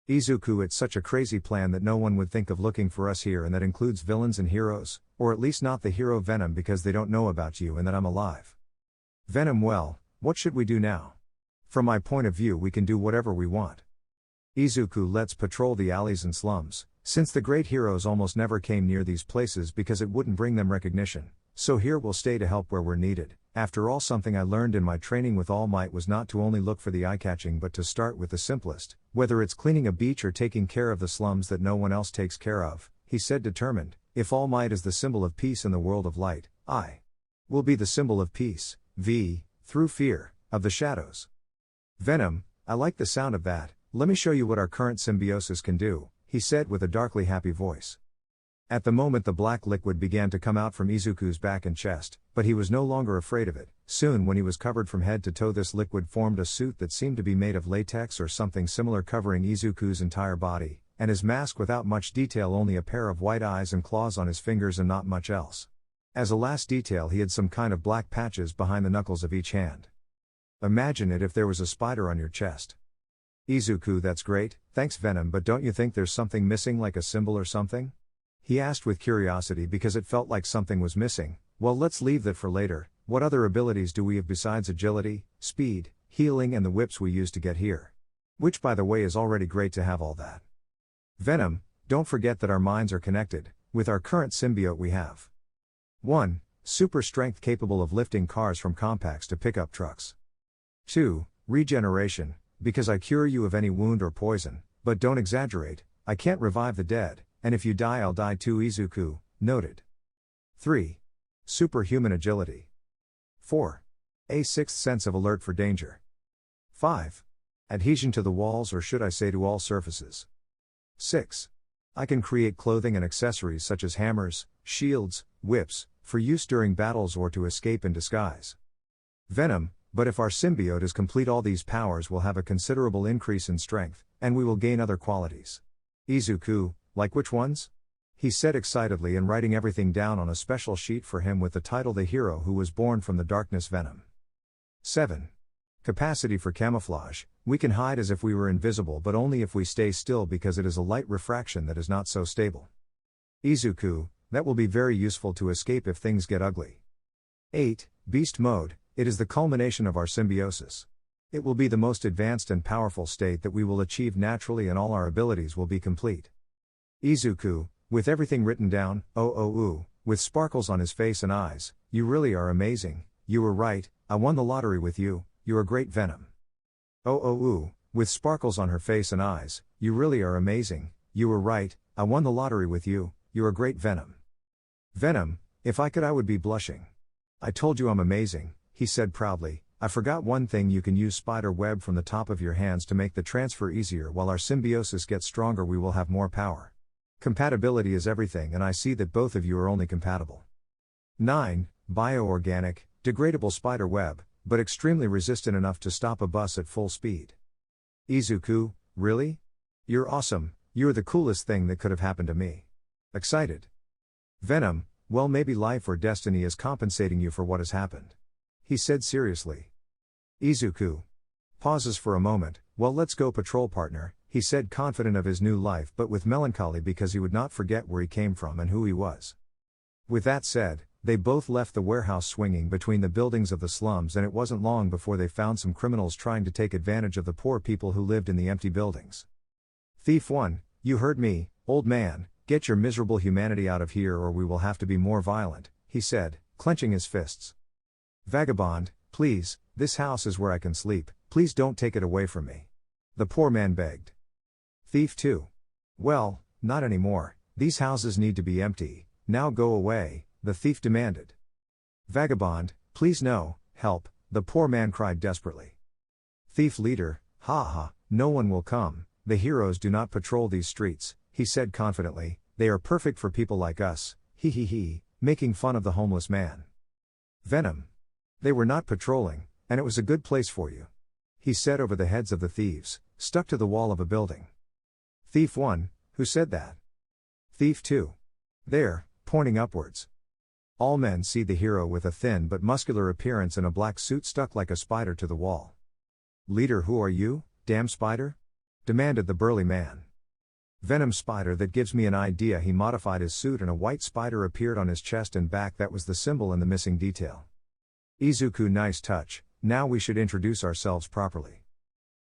Izuku, it's such a crazy plan that no one would think of looking for us here, and that includes villains and heroes, or at least not the hero Venom, because they don't know about you and that I'm alive. Venom, well, what should we do now? From my point of view, we can do whatever we want. Izuku, let's patrol the alleys and slums, since the great heroes almost never came near these places because it wouldn't bring them recognition, so here we'll stay to help where we're needed. After all, something I learned in my training with All Might was not to only look for the eye-catching but to start with the simplest, whether it's cleaning a beach or taking care of the slums that no one else takes care of, he said, determined. If All Might is the symbol of peace in the world of light, I will be the symbol of peace, through fear, of the shadows. Venom, I like the sound of that, let me show you what our current symbiosis can do, he said with a darkly happy voice. At the moment the black liquid began to come out from Izuku's back and chest, but he was no longer afraid of it. Soon, when he was covered from head to toe, this liquid formed a suit that seemed to be made of latex or something similar, covering Izuku's entire body, and his mask without much detail, only a pair of white eyes and claws on his fingers and not much else. As a last detail, he had some kind of black patches behind the knuckles of each hand. Imagine it if there was a spider on your chest. Izuku, that's great, thanks Venom, but don't you think there's something missing, like a symbol or something? He asked with curiosity because it felt like something was missing. Well, let's leave that for later. What other abilities do we have besides agility, speed, healing and the whips we used to get here? Which, by the way, is already great to have all that. Venom, don't forget that our minds are connected. With our current symbiote we have 1. Super strength capable of lifting cars from compacts to pickup trucks. 2. Regeneration, because I cure you of any wound or poison, but don't exaggerate, I can't revive the dead, and if you die I'll die too, Izuku, noted. 3. Superhuman agility. 4. A sixth sense of alert for danger. 5. Adhesion to the walls, or should I say to all surfaces. 6. I can create clothing and accessories such as hammers, shields, whips, for use during battles or to escape in disguise. Venom, but if our symbiote is complete, all these powers will have a considerable increase in strength, and we will gain other qualities. Izuku, like which ones? He said excitedly and writing everything down on a special sheet for him with the title The Hero Who Was Born from the Darkness Venom. 7. Capacity for camouflage, we can hide as if we were invisible but only if we stay still because it is a light refraction that is not so stable. Izuku, that will be very useful to escape if things get ugly. 8. Beast mode, it is the culmination of our symbiosis. It will be the most advanced and powerful state that we will achieve naturally and all our abilities will be complete. Izuku, with everything written down, with sparkles on his face and eyes, you really are amazing, you were right, I won the lottery with you, you're a great Venom. With sparkles on her face and eyes, you really are amazing, you were right, I won the lottery with you, you're a great Venom. Venom, if I could I would be blushing. I told you I'm amazing, he said proudly. I forgot one thing, you can use spider web from the top of your hands to make the transfer easier. While our symbiosis gets stronger we will have more power. Compatibility is everything and I see that both of you are only compatible. 9. Bioorganic, degradable spider web, but extremely resistant enough to stop a bus at full speed. Izuku, really? You're awesome, you're the coolest thing that could have happened to me. Excited. Venom, well maybe life or destiny is compensating you for what has happened. He said seriously. Izuku pauses for a moment, well let's go patrol partner, he said confident of his new life but with melancholy because he would not forget where he came from and who he was. With that said, they both left the warehouse swinging between the buildings of the slums and it wasn't long before they found some criminals trying to take advantage of the poor people who lived in the empty buildings. Thief 1, you heard me, old man, get your miserable humanity out of here or we will have to be more violent, he said, clenching his fists. Vagabond, please, this house is where I can sleep, please don't take it away from me. The poor man begged. Thief 2. Well, not anymore, these houses need to be empty, now go away, the thief demanded. Vagabond, please no, help, the poor man cried desperately. Thief leader, ha ha, no one will come, the heroes do not patrol these streets, he said confidently, they are perfect for people like us, he, making fun of the homeless man. Venom. They were not patrolling, and it was a good place for you. He said over the heads of the thieves, stuck to the wall of a building. Thief 1, who said that? Thief 2. There, pointing upwards. All men see the hero with a thin but muscular appearance in a black suit stuck like a spider to the wall. Leader, who are you, damn spider? Demanded the burly man. Venom spider, that gives me an idea. He modified his suit and a white spider appeared on his chest and back, that was the symbol and the missing detail. Izuku, nice touch, now we should introduce ourselves properly.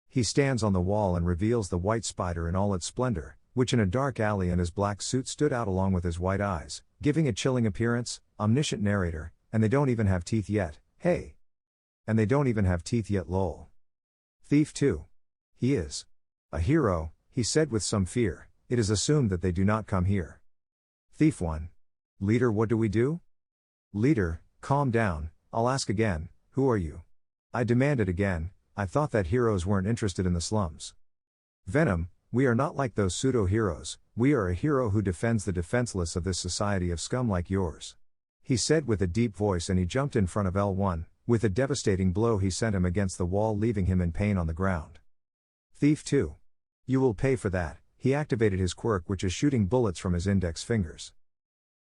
He stands on the wall and reveals the white spider in all its splendor, which in a dark alley in his black suit stood out along with his white eyes, giving a chilling appearance, omniscient narrator, and they don't even have teeth yet, hey. And they don't even have teeth yet, lol. Thief 2. He is a hero, he said with some fear, it is assumed that they do not come here. Thief 1. Leader, what do we do? Leader, calm down, I'll ask again, who are you? I demanded again, I thought that heroes weren't interested in the slums. Venom, we are not like those pseudo-heroes, we are a hero who defends the defenseless of this society of scum like yours. He said with a deep voice and he jumped in front of L1, with a devastating blow he sent him against the wall leaving him in pain on the ground. Thief 2. You will pay for that, he activated his quirk which is shooting bullets from his index fingers.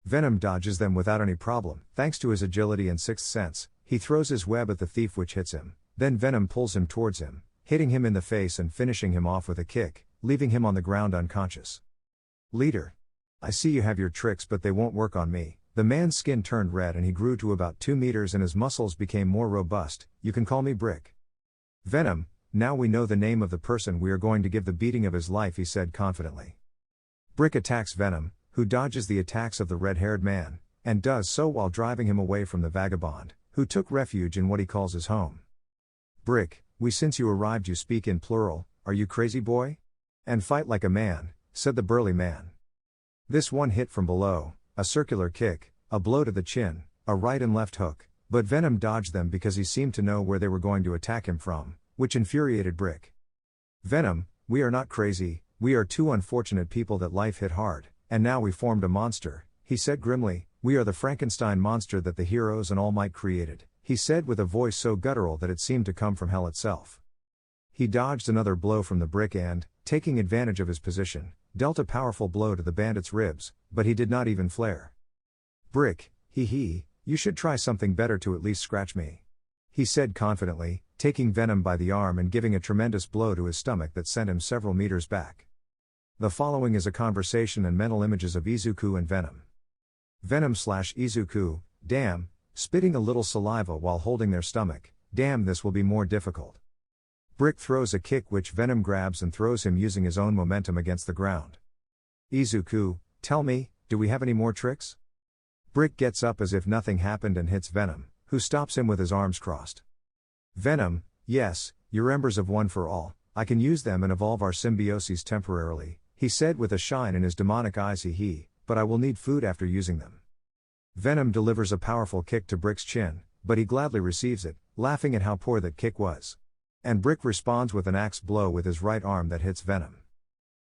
Venom dodges them without any problem, thanks to his agility and sixth sense, he throws his web at the thief which hits him, then Venom pulls him towards him, hitting him in the face and finishing him off with a kick, leaving him on the ground unconscious. Leader. I see you have your tricks but they won't work on me. The man's skin turned red and he grew to about 2 meters and his muscles became more robust, you can call me Brick. Venom, now we know the name of the person we are going to give the beating of his life, he said confidently. Brick attacks Venom, who dodges the attacks of the red-haired man, and does so while driving him away from the vagabond, who took refuge in what he calls his home. Brick, we since you arrived you speak in plural, are you crazy boy? And fight like a man, said the burly man. This one hit from below, a circular kick, a blow to the chin, a right and left hook, but Venom dodged them because he seemed to know where they were going to attack him from, which infuriated Brick. Venom, we are not crazy, we are two unfortunate people that life hit hard, and now we formed a monster, he said grimly. We are the Frankenstein monster that the heroes and All Might created, he said with a voice so guttural that it seemed to come from hell itself. He dodged another blow from the Brick and, taking advantage of his position, dealt a powerful blow to the bandit's ribs, but he did not even flare. Brick, you should try something better to at least scratch me, he said confidently, taking Venom by the arm and giving a tremendous blow to his stomach that sent him several meters back. The following is a conversation and mental images of Izuku and Venom. Venom/Izuku, damn, spitting a little saliva while holding their stomach, damn, this will be more difficult. Brick throws a kick which Venom grabs and throws him using his own momentum against the ground. Izuku, tell me, do we have any more tricks? Brick gets up as if nothing happened and hits Venom, who stops him with his arms crossed. Venom, yes, your embers of one for all, I can use them and evolve our symbioses temporarily, he said with a shine in his demonic eyes. But I will need food after using them. Venom delivers a powerful kick to Brick's chin, but he gladly receives it, laughing at how poor that kick was. And Brick responds with an axe blow with his right arm that hits Venom.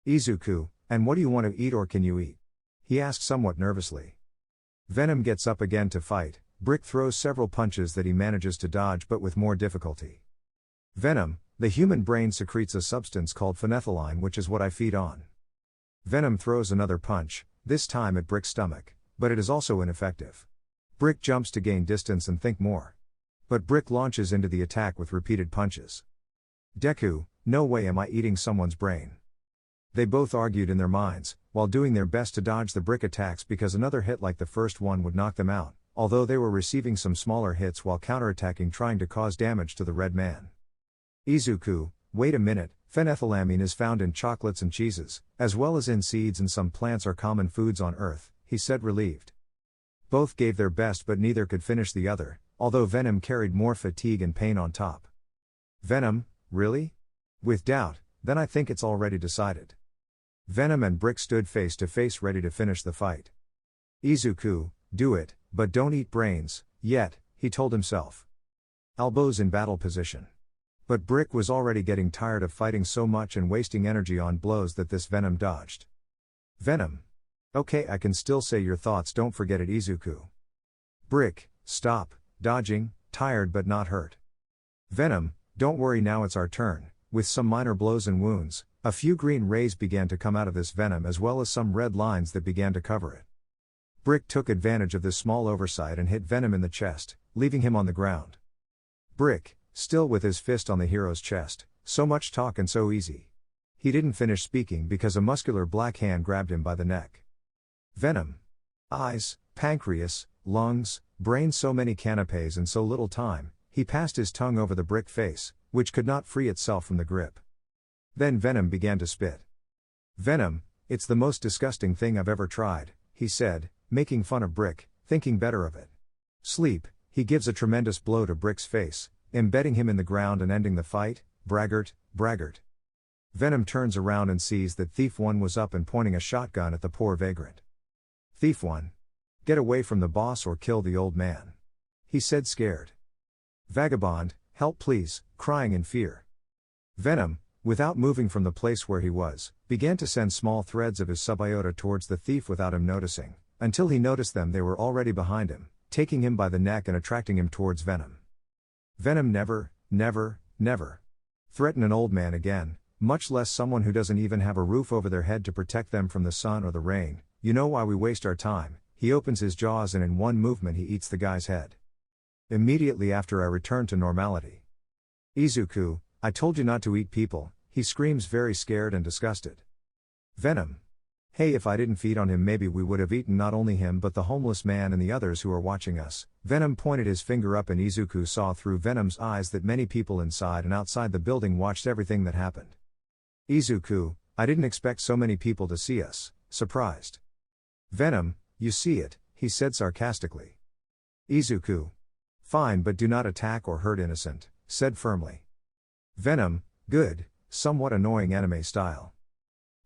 Izuku, and what do you want to eat or can you eat? He asked somewhat nervously. Venom gets up again to fight. Brick throws several punches that he manages to dodge but with more difficulty. Venom, the human brain secretes a substance called phenethylline which is what I feed on. Venom throws another punch, this time at Brick's stomach, but it is also ineffective. Brick jumps to gain distance and think more. But Brick launches into the attack with repeated punches. Deku, no way am I eating someone's brain. They both argued in their minds, while doing their best to dodge the Brick attacks because another hit like the first one would knock them out, although they were receiving some smaller hits while counterattacking trying to cause damage to the Red Man. Izuku, wait a minute, phenethylamine is found in chocolates and cheeses, as well as in seeds and some plants are common foods on Earth, he said relieved. Both gave their best but neither could finish the other, although Venom carried more fatigue and pain on top. Venom, really? With doubt, then I think it's already decided. Venom and Brick stood face to face ready to finish the fight. Izuku, do it, but don't eat brains, yet, he told himself. Elbows in battle position. But Brick was already getting tired of fighting so much and wasting energy on blows that this Venom dodged. Venom. Okay, I can still say your thoughts, don't forget it, Izuku. Brick, stop, dodging, tired but not hurt. Venom, don't worry, now it's our turn. With some minor blows and wounds, a few green rays began to come out of this Venom as well as some red lines that began to cover it. Brick took advantage of this small oversight and hit Venom in the chest, leaving him on the ground. Brick, still with his fist on the hero's chest, so much talk and so easy. He didn't finish speaking because a muscular black hand grabbed him by the neck. Venom. Eyes, pancreas, lungs, brain, so many canapes and so little time, he passed his tongue over the Brick face, which could not free itself from the grip. Then Venom began to spit. Venom, it's the most disgusting thing I've ever tried, he said, making fun of Brick, thinking better of it. Sleep, he gives a tremendous blow to Brick's face, embedding him in the ground and ending the fight. Braggart, braggart. Venom turns around and sees that Thief 1 was up and pointing a shotgun at the poor vagrant. Thief 1. Get away from the boss or kill the old man, he said scared. Vagabond, help please, crying in fear. Venom, without moving from the place where he was, began to send small threads of his subiota towards the thief without him noticing, until he noticed them. They were already behind him, taking him by the neck and attracting him towards Venom. Venom never, never, never threaten an old man again, much less someone who doesn't even have a roof over their head to protect them from the sun or the rain. You know why we waste our time? He opens his jaws and in one movement he eats the guy's head. Immediately after I return to normality. Izuku, I told you not to eat people, he screams very scared and disgusted. Venom. Hey, if I didn't feed on him maybe we would have eaten not only him but the homeless man and the others who are watching us. Venom pointed his finger up and Izuku saw through Venom's eyes that many people inside and outside the building watched everything that happened. Izuku, I didn't expect so many people to see us, surprised. Venom, you see it, he said sarcastically. Izuku. Fine, but do not attack or hurt innocent, said firmly. Venom, good, somewhat annoying anime style.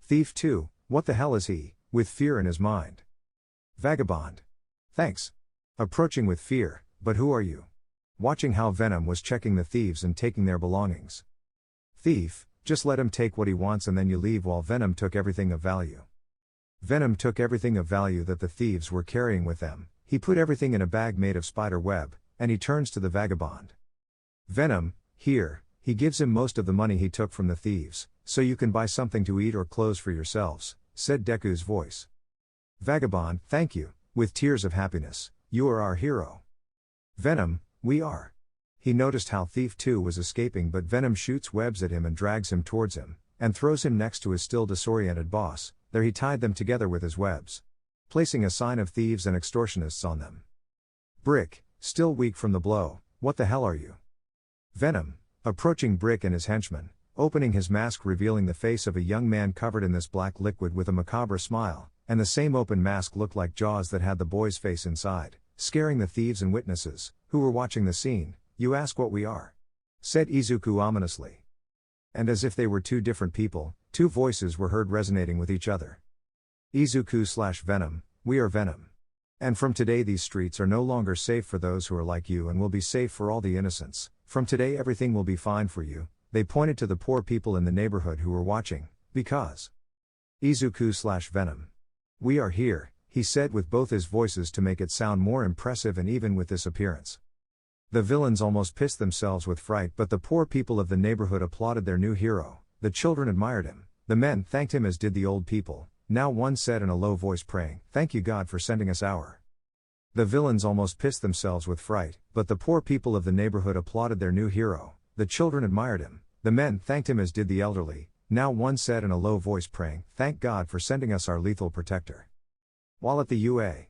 Thief 2, what the hell is he, with fear in his mind? Vagabond. Thanks. Approaching with fear, But who are you? Watching how Venom was checking the thieves and taking their belongings. Thief, just let him take what he wants and then you leave while Venom took everything of value. Venom took everything of value that the thieves were carrying with them, he put everything in a bag made of spider web, and he turns to the vagabond. Venom, here, he gives him most of the money he took from the thieves, so you can buy something to eat or clothes for yourselves, said Deku's voice. Vagabond, thank you, with tears of happiness, you are our hero. Venom, we are. He noticed how Thief 2 was escaping, but Venom shoots webs at him and drags him towards him, and throws him next to his still disoriented boss. There he tied them together with his webs, placing a sign of thieves and extortionists on them. Brick, still weak from the blow, what the hell are you? Venom, approaching Brick and his henchmen, opening his mask revealing the face of a young man covered in this black liquid with a macabre smile, and the same open mask looked like jaws that had the boy's face inside, scaring the thieves and witnesses, who were watching the scene. You ask what we are? Said Izuku ominously. And as if they were two different people, two voices were heard resonating with each other. Izuku/Venom, we are Venom. And from today these streets are no longer safe for those who are like you and will be safe for all the innocents. From today everything will be fine for you. They pointed to the poor people in the neighborhood who were watching, because Izuku/Venom. We are here, he said with both his voices to make it sound more impressive, and even with this appearance. The villains almost pissed themselves with fright, but the poor people of the neighborhood applauded their new hero, the children admired him, the men thanked him as did the old people. Now one said in a low voice, praying, "Thank you God for sending us our." The villains almost pissed themselves with fright, but the poor people of the neighborhood applauded their new hero, the children admired him, the men thanked him as did the elderly. Now one said in a low voice, praying, "Thank God for sending us our lethal protector." While at the UA.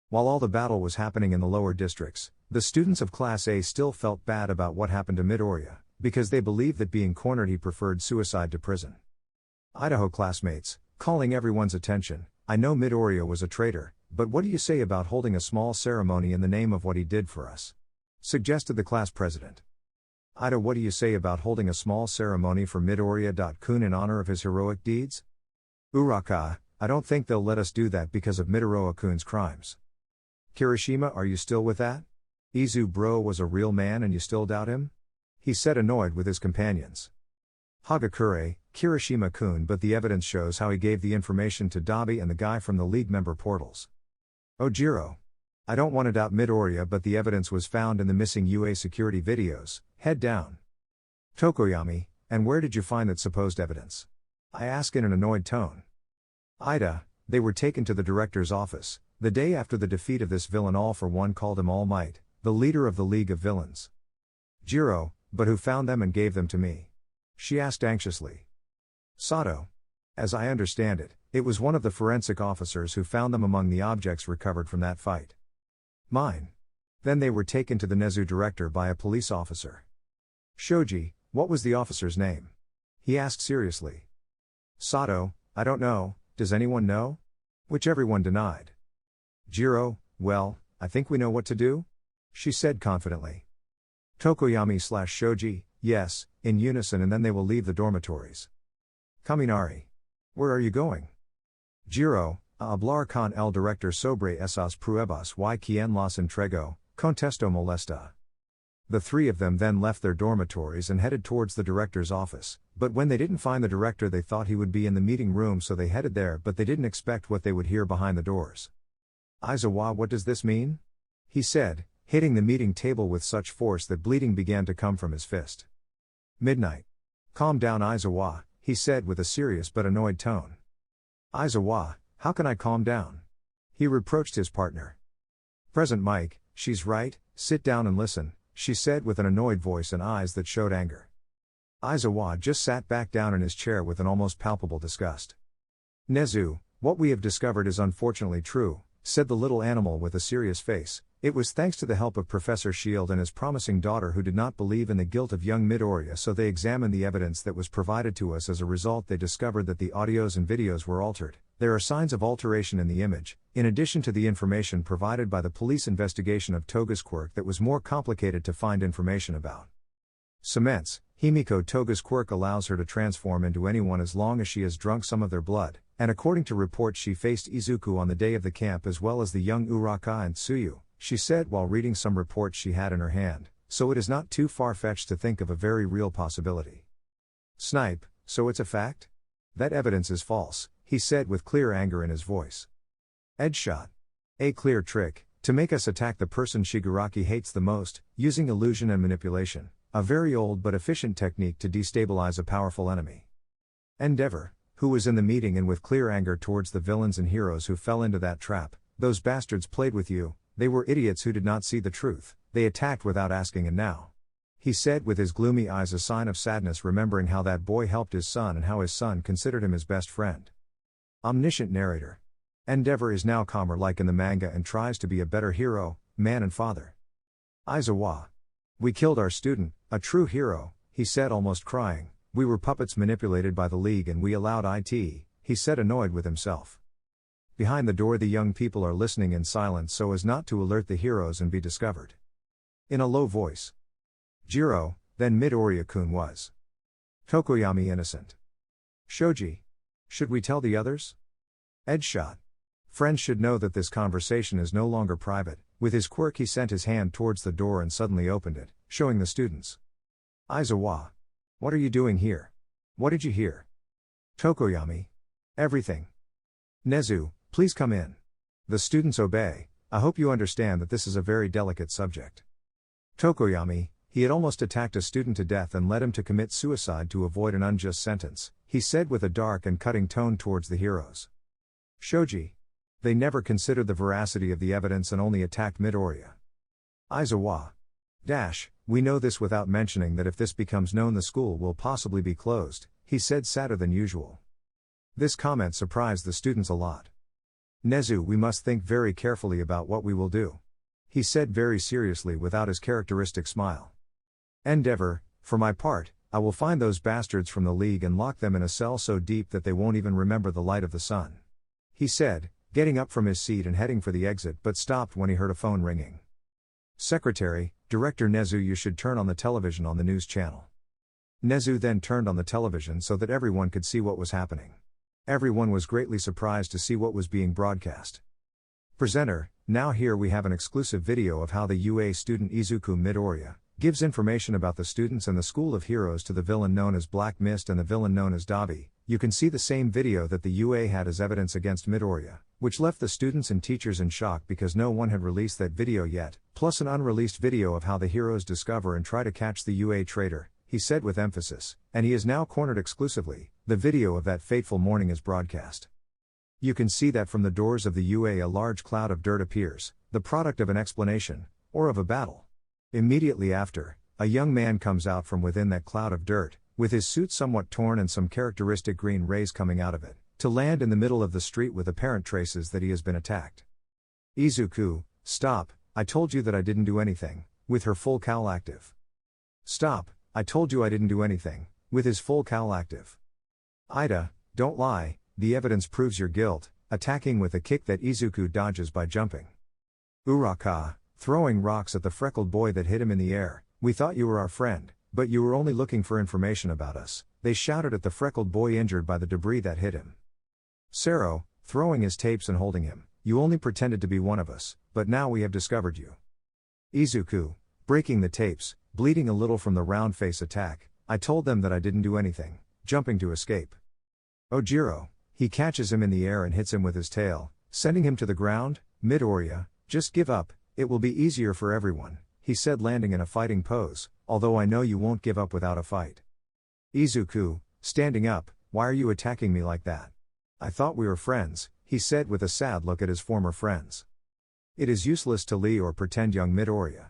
While all the battle was happening in the lower districts, the students of Class A still felt bad about what happened to Midoriya, because they believed that being cornered he preferred suicide to prison. Idaho classmates, calling everyone's attention, I know Midoriya was a traitor, but what do you say about holding a small ceremony in the name of what he did for us? Suggested the class president. Ida, what do you say about holding a small ceremony for Midoriya-kun in honor of his heroic deeds? Uraka, I don't think they'll let us do that because of Midoriya-kun's crimes. Kirishima, are you still with that? Izu bro was a real man and you still doubt him? He said, annoyed with his companions. Hagakure, Kirishima-kun, but the evidence shows how he gave the information to Dabi and the guy from the league member portals. Ojiro. I don't want to doubt Midoriya, but the evidence was found in the missing UA security videos. Head down. Tokoyami, and where did you find that supposed evidence? I ask in an annoyed tone. Ida, they were taken to the director's office, the day after the defeat of this villain. All for One called him All Might, the leader of the League of Villains. Jiro, but who found them and gave them to me? She asked anxiously. Sato. As I understand it, it was one of the forensic officers who found them among the objects recovered from that fight. Mine. Then they were taken to the Nezu director by a police officer. Shoji, what was the officer's name? He asked seriously. Sato, I don't know, does anyone know? Which everyone denied. Jiro, well, I think we know what to do? She said confidently. Tokoyami/Shoji, yes, in unison, and then they will leave the dormitories. Kaminari. Where are you going? Jiro, a hablar con el director sobre esas pruebas y quien las entregó, contesto molesta. The three of them then left their dormitories and headed towards the director's office, but when they didn't find the director they thought he would be in the meeting room, so they headed there, but they didn't expect what they would hear behind the doors. Aizawa, what does this mean? He said, hitting the meeting table with such force that bleeding began to come from his fist. Midnight. Calm down, Aizawa, he said with a serious but annoyed tone. Aizawa, how can I calm down? He reproached his partner. Present Mike, she's right, sit down and listen, she said with an annoyed voice and eyes that showed anger. Aizawa just sat back down in his chair with an almost palpable disgust. Nezu, what we have discovered is unfortunately true, said the little animal with a serious face. It was thanks to the help of Professor Shield and his promising daughter who did not believe in the guilt of young Midoriya, so they examined the evidence that was provided to us. As a result, they discovered that the audios and videos were altered. There are signs of alteration in the image, in addition to the information provided by the police investigation of Toga's quirk that was more complicated to find information about. Cements, Himiko Toga's quirk allows her to transform into anyone as long as she has drunk some of their blood, and according to reports she faced Izuku on the day of the camp as well as the young Uraka and Tsuyu. she said while reading some reports she had in her hand, so it is not too far-fetched to think of a very real possibility. Snipe, so it's a fact? That evidence is false, he said with clear anger in his voice. Headshot. A clear trick, to make us attack the person Shigaraki hates the most, using illusion and manipulation, a very old but efficient technique to destabilize a powerful enemy. Endeavor, who was in the meeting and with clear anger towards the villains and heroes who fell into that trap, those bastards played with you, they were idiots who did not see the truth, they attacked without asking and now. He said with his gloomy eyes a sign of sadness remembering how that boy helped his son and how his son considered him his best friend. Omniscient narrator. Endeavor is now calmer like in the manga and tries to be a better hero, man and father. Aizawa. We killed our student, a true hero, he said almost crying, we were puppets manipulated by the League and we allowed it, he said annoyed with himself. Behind the door the young people are listening in silence so as not to alert the heroes and be discovered. In a low voice. Jiro, then Midoriya-kun was. Tokoyami innocent. Shoji. Should we tell the others? Headshot. Friends should know that this conversation is no longer private. With his quirk he sent his hand towards the door and suddenly opened it, showing the students. Aizawa. What are you doing here? What did you hear? Tokoyami. Everything. Nezu, please come in. The students obey. I hope you understand that this is a very delicate subject. Tokoyami, he had almost attacked a student to death and led him to commit suicide to avoid an unjust sentence, he said with a dark and cutting tone towards the heroes. Shoji. They never considered the veracity of the evidence and only attacked Midoriya. Aizawa. We know this without mentioning that if this becomes known the school will possibly be closed, he said sadder than usual. This comment surprised the students a lot. Nezu, we must think very carefully about what we will do. He said very seriously without his characteristic smile. Endeavor, for my part, I will find those bastards from the League and lock them in a cell so deep that they won't even remember the light of the sun. He said, getting up from his seat and heading for the exit but stopped when he heard a phone ringing. Secretary, Director Nezu, you should turn on the television on the news channel. Nezu then turned on the television so that everyone could see what was happening. Everyone was greatly surprised to see what was being broadcast. Presenter, now here we have an exclusive video of how the UA student Izuku Midoriya gives information about the students and the School of Heroes to the villain known as Black Mist and the villain known as Dabi. You can see the same video that the UA had as evidence against Midoriya, which left the students and teachers in shock because no one had released that video yet, plus an unreleased video of how the heroes discover and try to catch the UA traitor, he said with emphasis, and he is now cornered exclusively. The video of that fateful morning is broadcast. You can see that from the doors of the UA a large cloud of dirt appears, the product of an explanation, or of a battle. Immediately after, a young man comes out from within that cloud of dirt, with his suit somewhat torn and some characteristic green rays coming out of it, to land in the middle of the street with apparent traces that he has been attacked. Izuku, stop, I told you that I didn't do anything, with her full cowl active. Stop, I told you I didn't do anything, with his full cowl active. Ida, don't lie, the evidence proves your guilt, attacking with a kick that Izuku dodges by jumping. Uraka, throwing rocks at the freckled boy that hit him in the air, we thought you were our friend, but you were only looking for information about us, they shouted at the freckled boy injured by the debris that hit him. Sero, throwing his tapes and holding him, you only pretended to be one of us, but now we have discovered you. Izuku, breaking the tapes, bleeding a little from the round face attack, I told them that I didn't do anything, jumping to escape. Ojiro, he catches him in the air and hits him with his tail, sending him to the ground. Midoriya, just give up, it will be easier for everyone, he said landing in a fighting pose, although I know you won't give up without a fight. Izuku, standing up, why are you attacking me like that? I thought we were friends, he said with a sad look at his former friends. It is useless to lie or pretend, young Midoriya.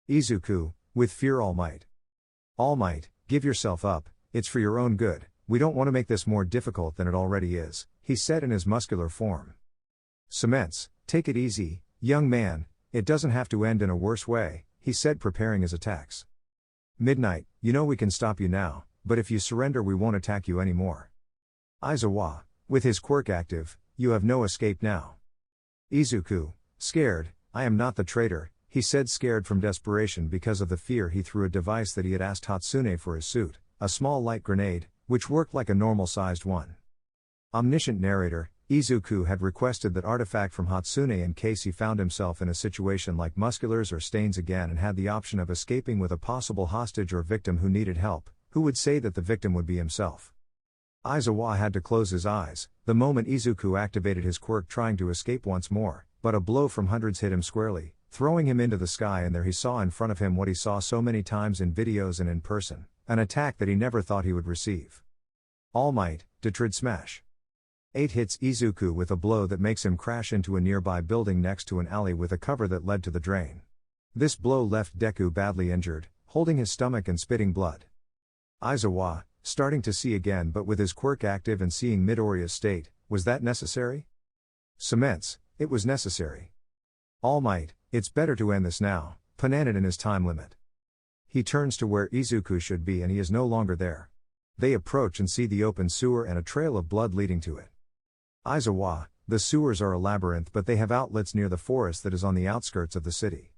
Izuku, with fear, All Might. All Might, give yourself up, it's for your own good. We don't want to make this more difficult than it already is, he said in his muscular form. Cements, take it easy, young man, it doesn't have to end in a worse way, he said preparing his attacks. Midnight, you know we can stop you now, but if you surrender we won't attack you anymore. Aizawa, with his quirk active, you have no escape now. Izuku, scared, I am not the traitor, he said scared from desperation because of the fear he threw a device that he had asked Hatsune for his suit, a small light grenade, which worked like a normal-sized one. Omniscient narrator, Izuku had requested that artifact from Hatsune in case he found himself in a situation like Musculars or Stains again and had the option of escaping with a possible hostage or victim who needed help, who would say that the victim would be himself. Aizawa had to close his eyes, the moment Izuku activated his quirk trying to escape once more, but a blow from hundreds hit him squarely, throwing him into the sky, and there he saw in front of him what he saw so many times in videos and in person, an attack that he never thought he would receive. All Might, Detrid Smash. 8 hits Izuku with a blow that makes him crash into a nearby building next to an alley with a cover that led to the drain. This blow left Deku badly injured, holding his stomach and spitting blood. Aizawa, starting to see again but with his quirk active and seeing Midoriya's state, was that necessary? Cements, it was necessary. All Might, it's better to end this now, Pananit in his time limit. He turns to where Izuku should be and he is no longer there. They approach and see the open sewer and a trail of blood leading to it. Aizawa, the sewers are a labyrinth but they have outlets near the forest that is on the outskirts of the city.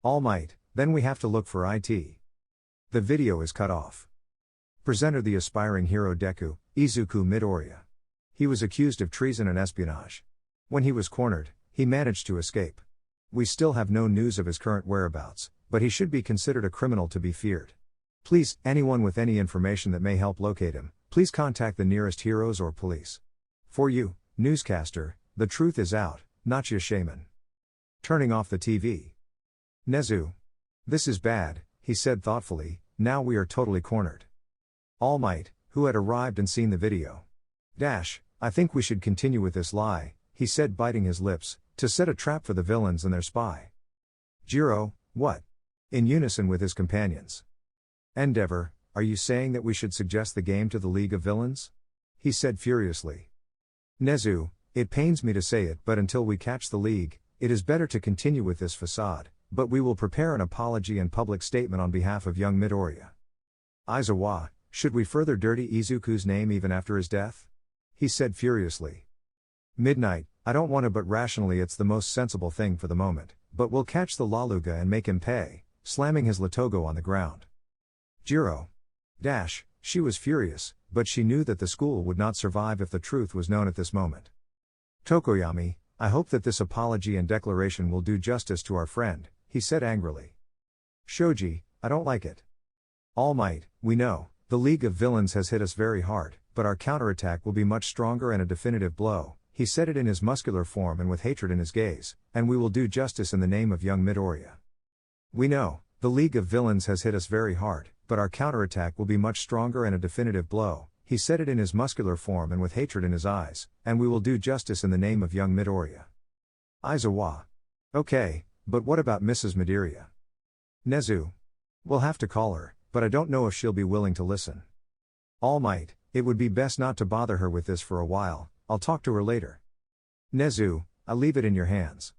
All Might, then we have to look for it. The video is cut off. Presenter: the aspiring hero Deku, Izuku Midoriya. He was accused of treason and espionage. When he was cornered, he managed to escape. We still have no news of his current whereabouts, but he should be considered a criminal to be feared. Please, anyone with any information that may help locate him, please contact the nearest heroes or police. For you, newscaster, the truth is out, Nacha Shaman. Turning off the TV. Nezu. This is bad, he said thoughtfully, now we are totally cornered. All Might, who had arrived and seen the video. I think we should continue with this lie, he said biting his lips, to set a trap for the villains and their spy. Jiro, what? In unison with his companions. Endeavor, are you saying that we should suggest the game to the League of Villains? He said furiously. Nezu, it pains me to say it but until we catch the League, it is better to continue with this facade, but we will prepare an apology and public statement on behalf of young Midoriya. Aizawa, should we further dirty Izuku's name even after his death? He said furiously. Midnight, I don't want to but rationally it's the most sensible thing for the moment, but we'll catch the Laluga and make him pay, slamming his Latogo on the ground. Jiro. She was furious, but she knew that the school would not survive if the truth was known at this moment. Tokoyami, I hope that this apology and declaration will do justice to our friend, he said angrily. Shoji, I don't like it. All Might, we know, the League of Villains has hit us very hard, but our counterattack will be much stronger and a definitive blow, he said it in his muscular form and with hatred in his gaze, and we will do justice in the name of young Midoriya. We know, the League of Villains has hit us very hard, but our counterattack will be much stronger and a definitive blow, he said it in his muscular form and with hatred in his eyes, and we will do justice in the name of young Midoriya. Aizawa. Okay, but what about Mrs. Midoriya? Nezu. We'll have to call her, but I don't know if she'll be willing to listen. All Might, it would be best not to bother her with this for a while, I'll talk to her later. Nezu, I'll leave it in your hands.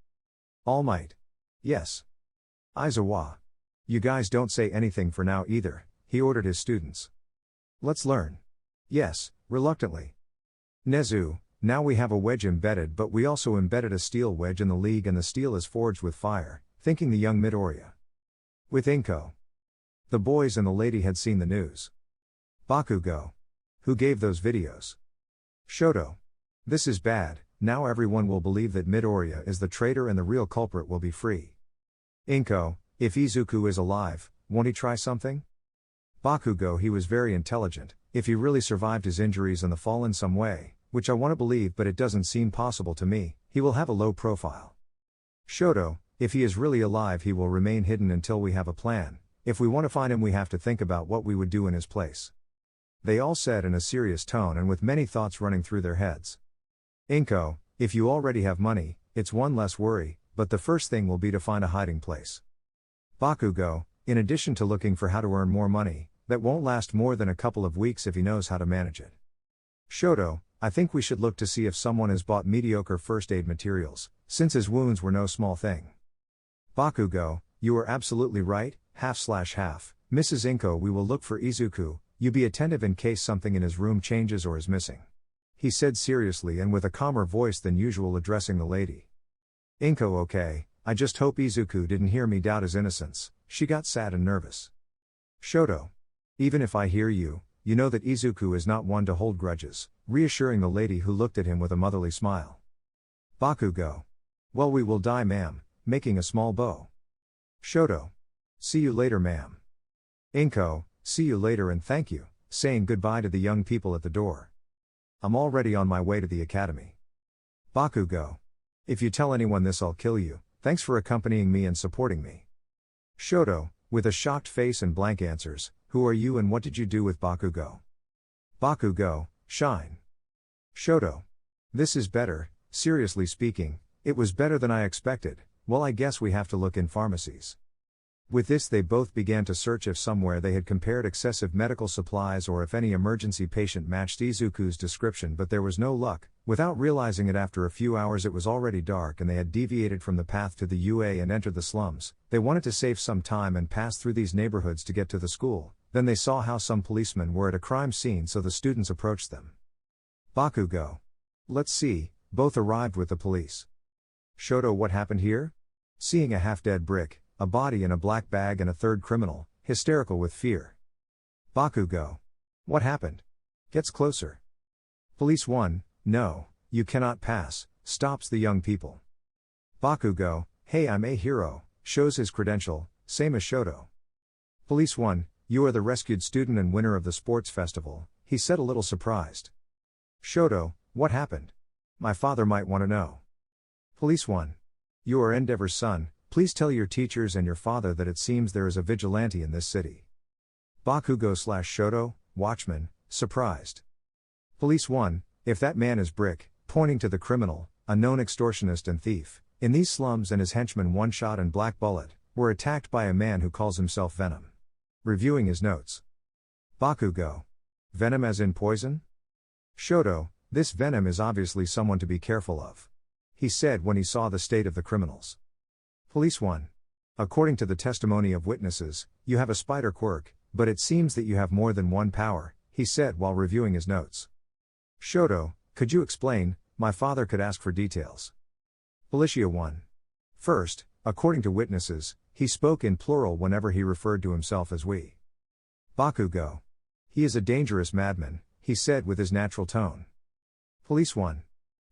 All Might. Yes. Aizawa. You guys don't say anything for now either, he ordered his students. Let's learn. Yes, reluctantly. Nezu, now we have a wedge embedded but we also embedded a steel wedge in the League and the steel is forged with fire, thinking the young Midoriya. With Inko. The boys and the lady had seen the news. Bakugo. Who gave those videos? Shoto. This is bad, now everyone will believe that Midoriya is the traitor and the real culprit will be free. Inko, if Izuku is alive, won't he try something? Bakugo, he was very intelligent, if he really survived his injuries and the fall in some way, which I want to believe but it doesn't seem possible to me, he will have a low profile. Shoto, if he is really alive he will remain hidden until we have a plan, if we want to find him we have to think about what we would do in his place. They all said in a serious tone and with many thoughts running through their heads. Inko, if you already have money, it's one less worry, but the first thing will be to find a hiding place. Bakugo, in addition to looking for how to earn more money, that won't last more than a couple of weeks if he knows how to manage it. Shoto, I think we should look to see if someone has bought mediocre first aid materials, since his wounds were no small thing. Bakugo, you are absolutely right, half/half, Mrs. Inko, we will look for Izuku, you be attentive in case something in his room changes or is missing. He said seriously and with a calmer voice than usual addressing the lady. Inko, okay, I just hope Izuku didn't hear me doubt his innocence, she got sad and nervous. Shoto. Even if I hear you, you know that Izuku is not one to hold grudges, reassuring the lady who looked at him with a motherly smile. Bakugo. Well, we will die, ma'am, making a small bow. Shoto. See you later, ma'am. Inko. See you later and thank you, saying goodbye to the young people at the door. I'm already on my way to the academy. Bakugo. If you tell anyone this, I'll kill you. Thanks for accompanying me and supporting me. Shoto, with a shocked face and blank answers, who are you and what did you do with Bakugo? Bakugo, shine. Shoto. This is better, seriously speaking, it was better than I expected. Well, I guess we have to look in pharmacies. With this, they both began to search if somewhere they had compared excessive medical supplies or if any emergency patient matched Izuku's description, but there was no luck. Without realizing it, after a few hours it was already dark and they had deviated from the path to the UA and entered the slums. They wanted to save some time and passed through these neighborhoods to get to the school. Then they saw how some policemen were at a crime scene, so the students approached them. Bakugo. Let's see, both arrived with the police. Shoto, what happened here? Seeing a half-dead Brick, a body in a black bag and a third criminal, hysterical with fear. Bakugo. What happened? Gets closer. Police 1, no, you cannot pass, stops the young people. Bakugo, hey, I'm a hero, shows his credential, same as Shoto. Police 1, you are the rescued student and winner of the sports festival, he said, a little surprised. Shoto, what happened? My father might want to know. Police 1. You are Endeavor's son, please tell your teachers and your father that it seems there is a vigilante in this city. Bakugo/Shoto, watchman, surprised. Police 1, if that man is Brick, pointing to the criminal, a known extortionist and thief, in these slums, and his henchman One Shot and Black Bullet, were attacked by a man who calls himself Venom. Reviewing his notes. Bakugo. Venom as in poison? Shoto, this Venom is obviously someone to be careful of. He said when he saw the state of the criminals. Police 1. According to the testimony of witnesses, you have a spider quirk, but it seems that you have more than one power, he said while reviewing his notes. Shoto, could you explain? My father could ask for details. Policia 1. First, according to witnesses, he spoke in plural whenever he referred to himself as we. Bakugo. He is a dangerous madman, he said with his natural tone. Police 1.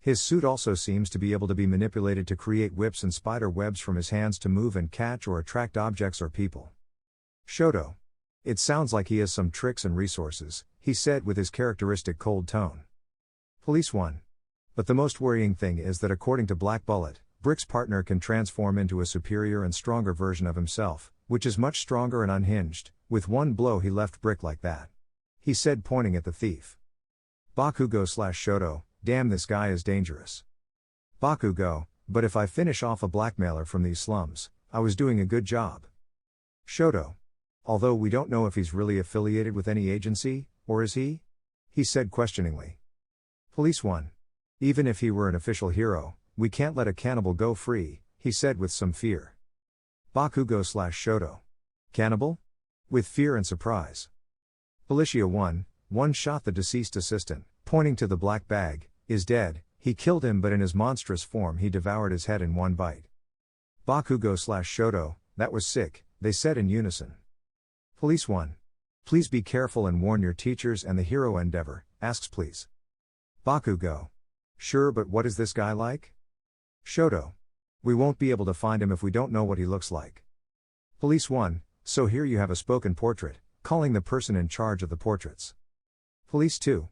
His suit also seems to be able to be manipulated to create whips and spider webs from his hands to move and catch or attract objects or people. Shoto. It sounds like he has some tricks and resources, he said with his characteristic cold tone. Police 1. But the most worrying thing is that according to Black Bullet, Brick's partner can transform into a superior and stronger version of himself, which is much stronger and unhinged. With one blow he left Brick like that. He said, pointing at the thief. Bakugo/Shoto, damn, this guy is dangerous. Bakugo, but if I finish off a blackmailer from these slums, I was doing a good job. Shoto. Although we don't know if he's really affiliated with any agency, or is he? He said questioningly. Police 1. Even if he were an official hero, we can't let a cannibal go free, he said with some fear. Bakugo/Shoto. Cannibal? With fear and surprise. Policia 1, One Shot, the deceased assistant, pointing to the black bag, is dead. He killed him, but in his monstrous form he devoured his head in one bite. Bakugo/Shoto, that was sick, they said in unison. Police 1. Please be careful and warn your teachers and the hero Endeavor, asks please. Bakugo. Sure, but what is this guy like? Shoto. We won't be able to find him if we don't know what he looks like. Police 1, so here you have a spoken portrait, calling the person in charge of the portraits. Police 2.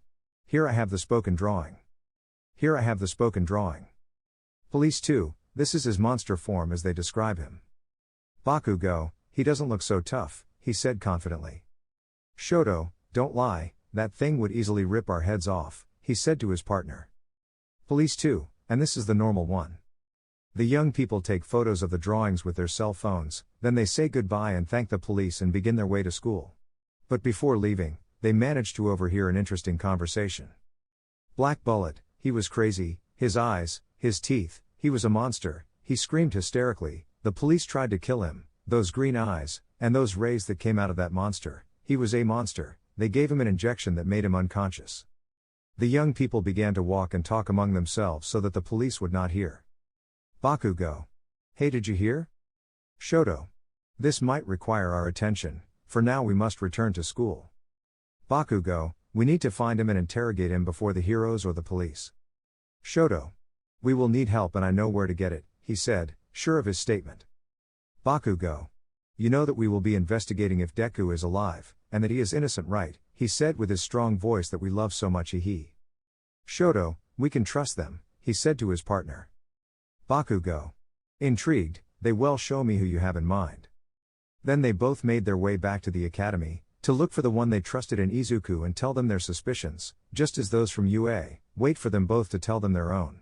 Here I have the spoken drawing. Here I have the spoken drawing. Police 2, this is his monster form as they describe him. Bakugo, he doesn't look so tough, he said confidently. Shoto, don't lie, that thing would easily rip our heads off, he said to his partner. Police 2, and this is the normal one. The young people take photos of the drawings with their cell phones, then they say goodbye and thank the police and begin their way to school. But before leaving, they manage to overhear an interesting conversation. Black Bullet, he was crazy, his eyes, his teeth, he was a monster, he screamed hysterically, the police tried to kill him, those green eyes, and those rays that came out of that monster, he was a monster, they gave him an injection that made him unconscious. The young people began to walk and talk among themselves so that the police would not hear. Bakugo. Hey, did you hear? Shoto. This might require our attention, for now we must return to school. Bakugo, we need to find him and interrogate him before the heroes or the police. Shoto. We will need help and I know where to get it, he said, sure of his statement. Bakugo. You know that we will be investigating if Deku is alive, and that he is innocent, right? He said with his strong voice that we love so much. Shoto, we can trust them, he said to his partner. Bakugo. Intrigued, they will show me who you have in mind. Then they both made their way back to the academy, to look for the one they trusted in Izuku and tell them their suspicions, just as those from UA, wait for them both to tell them their own.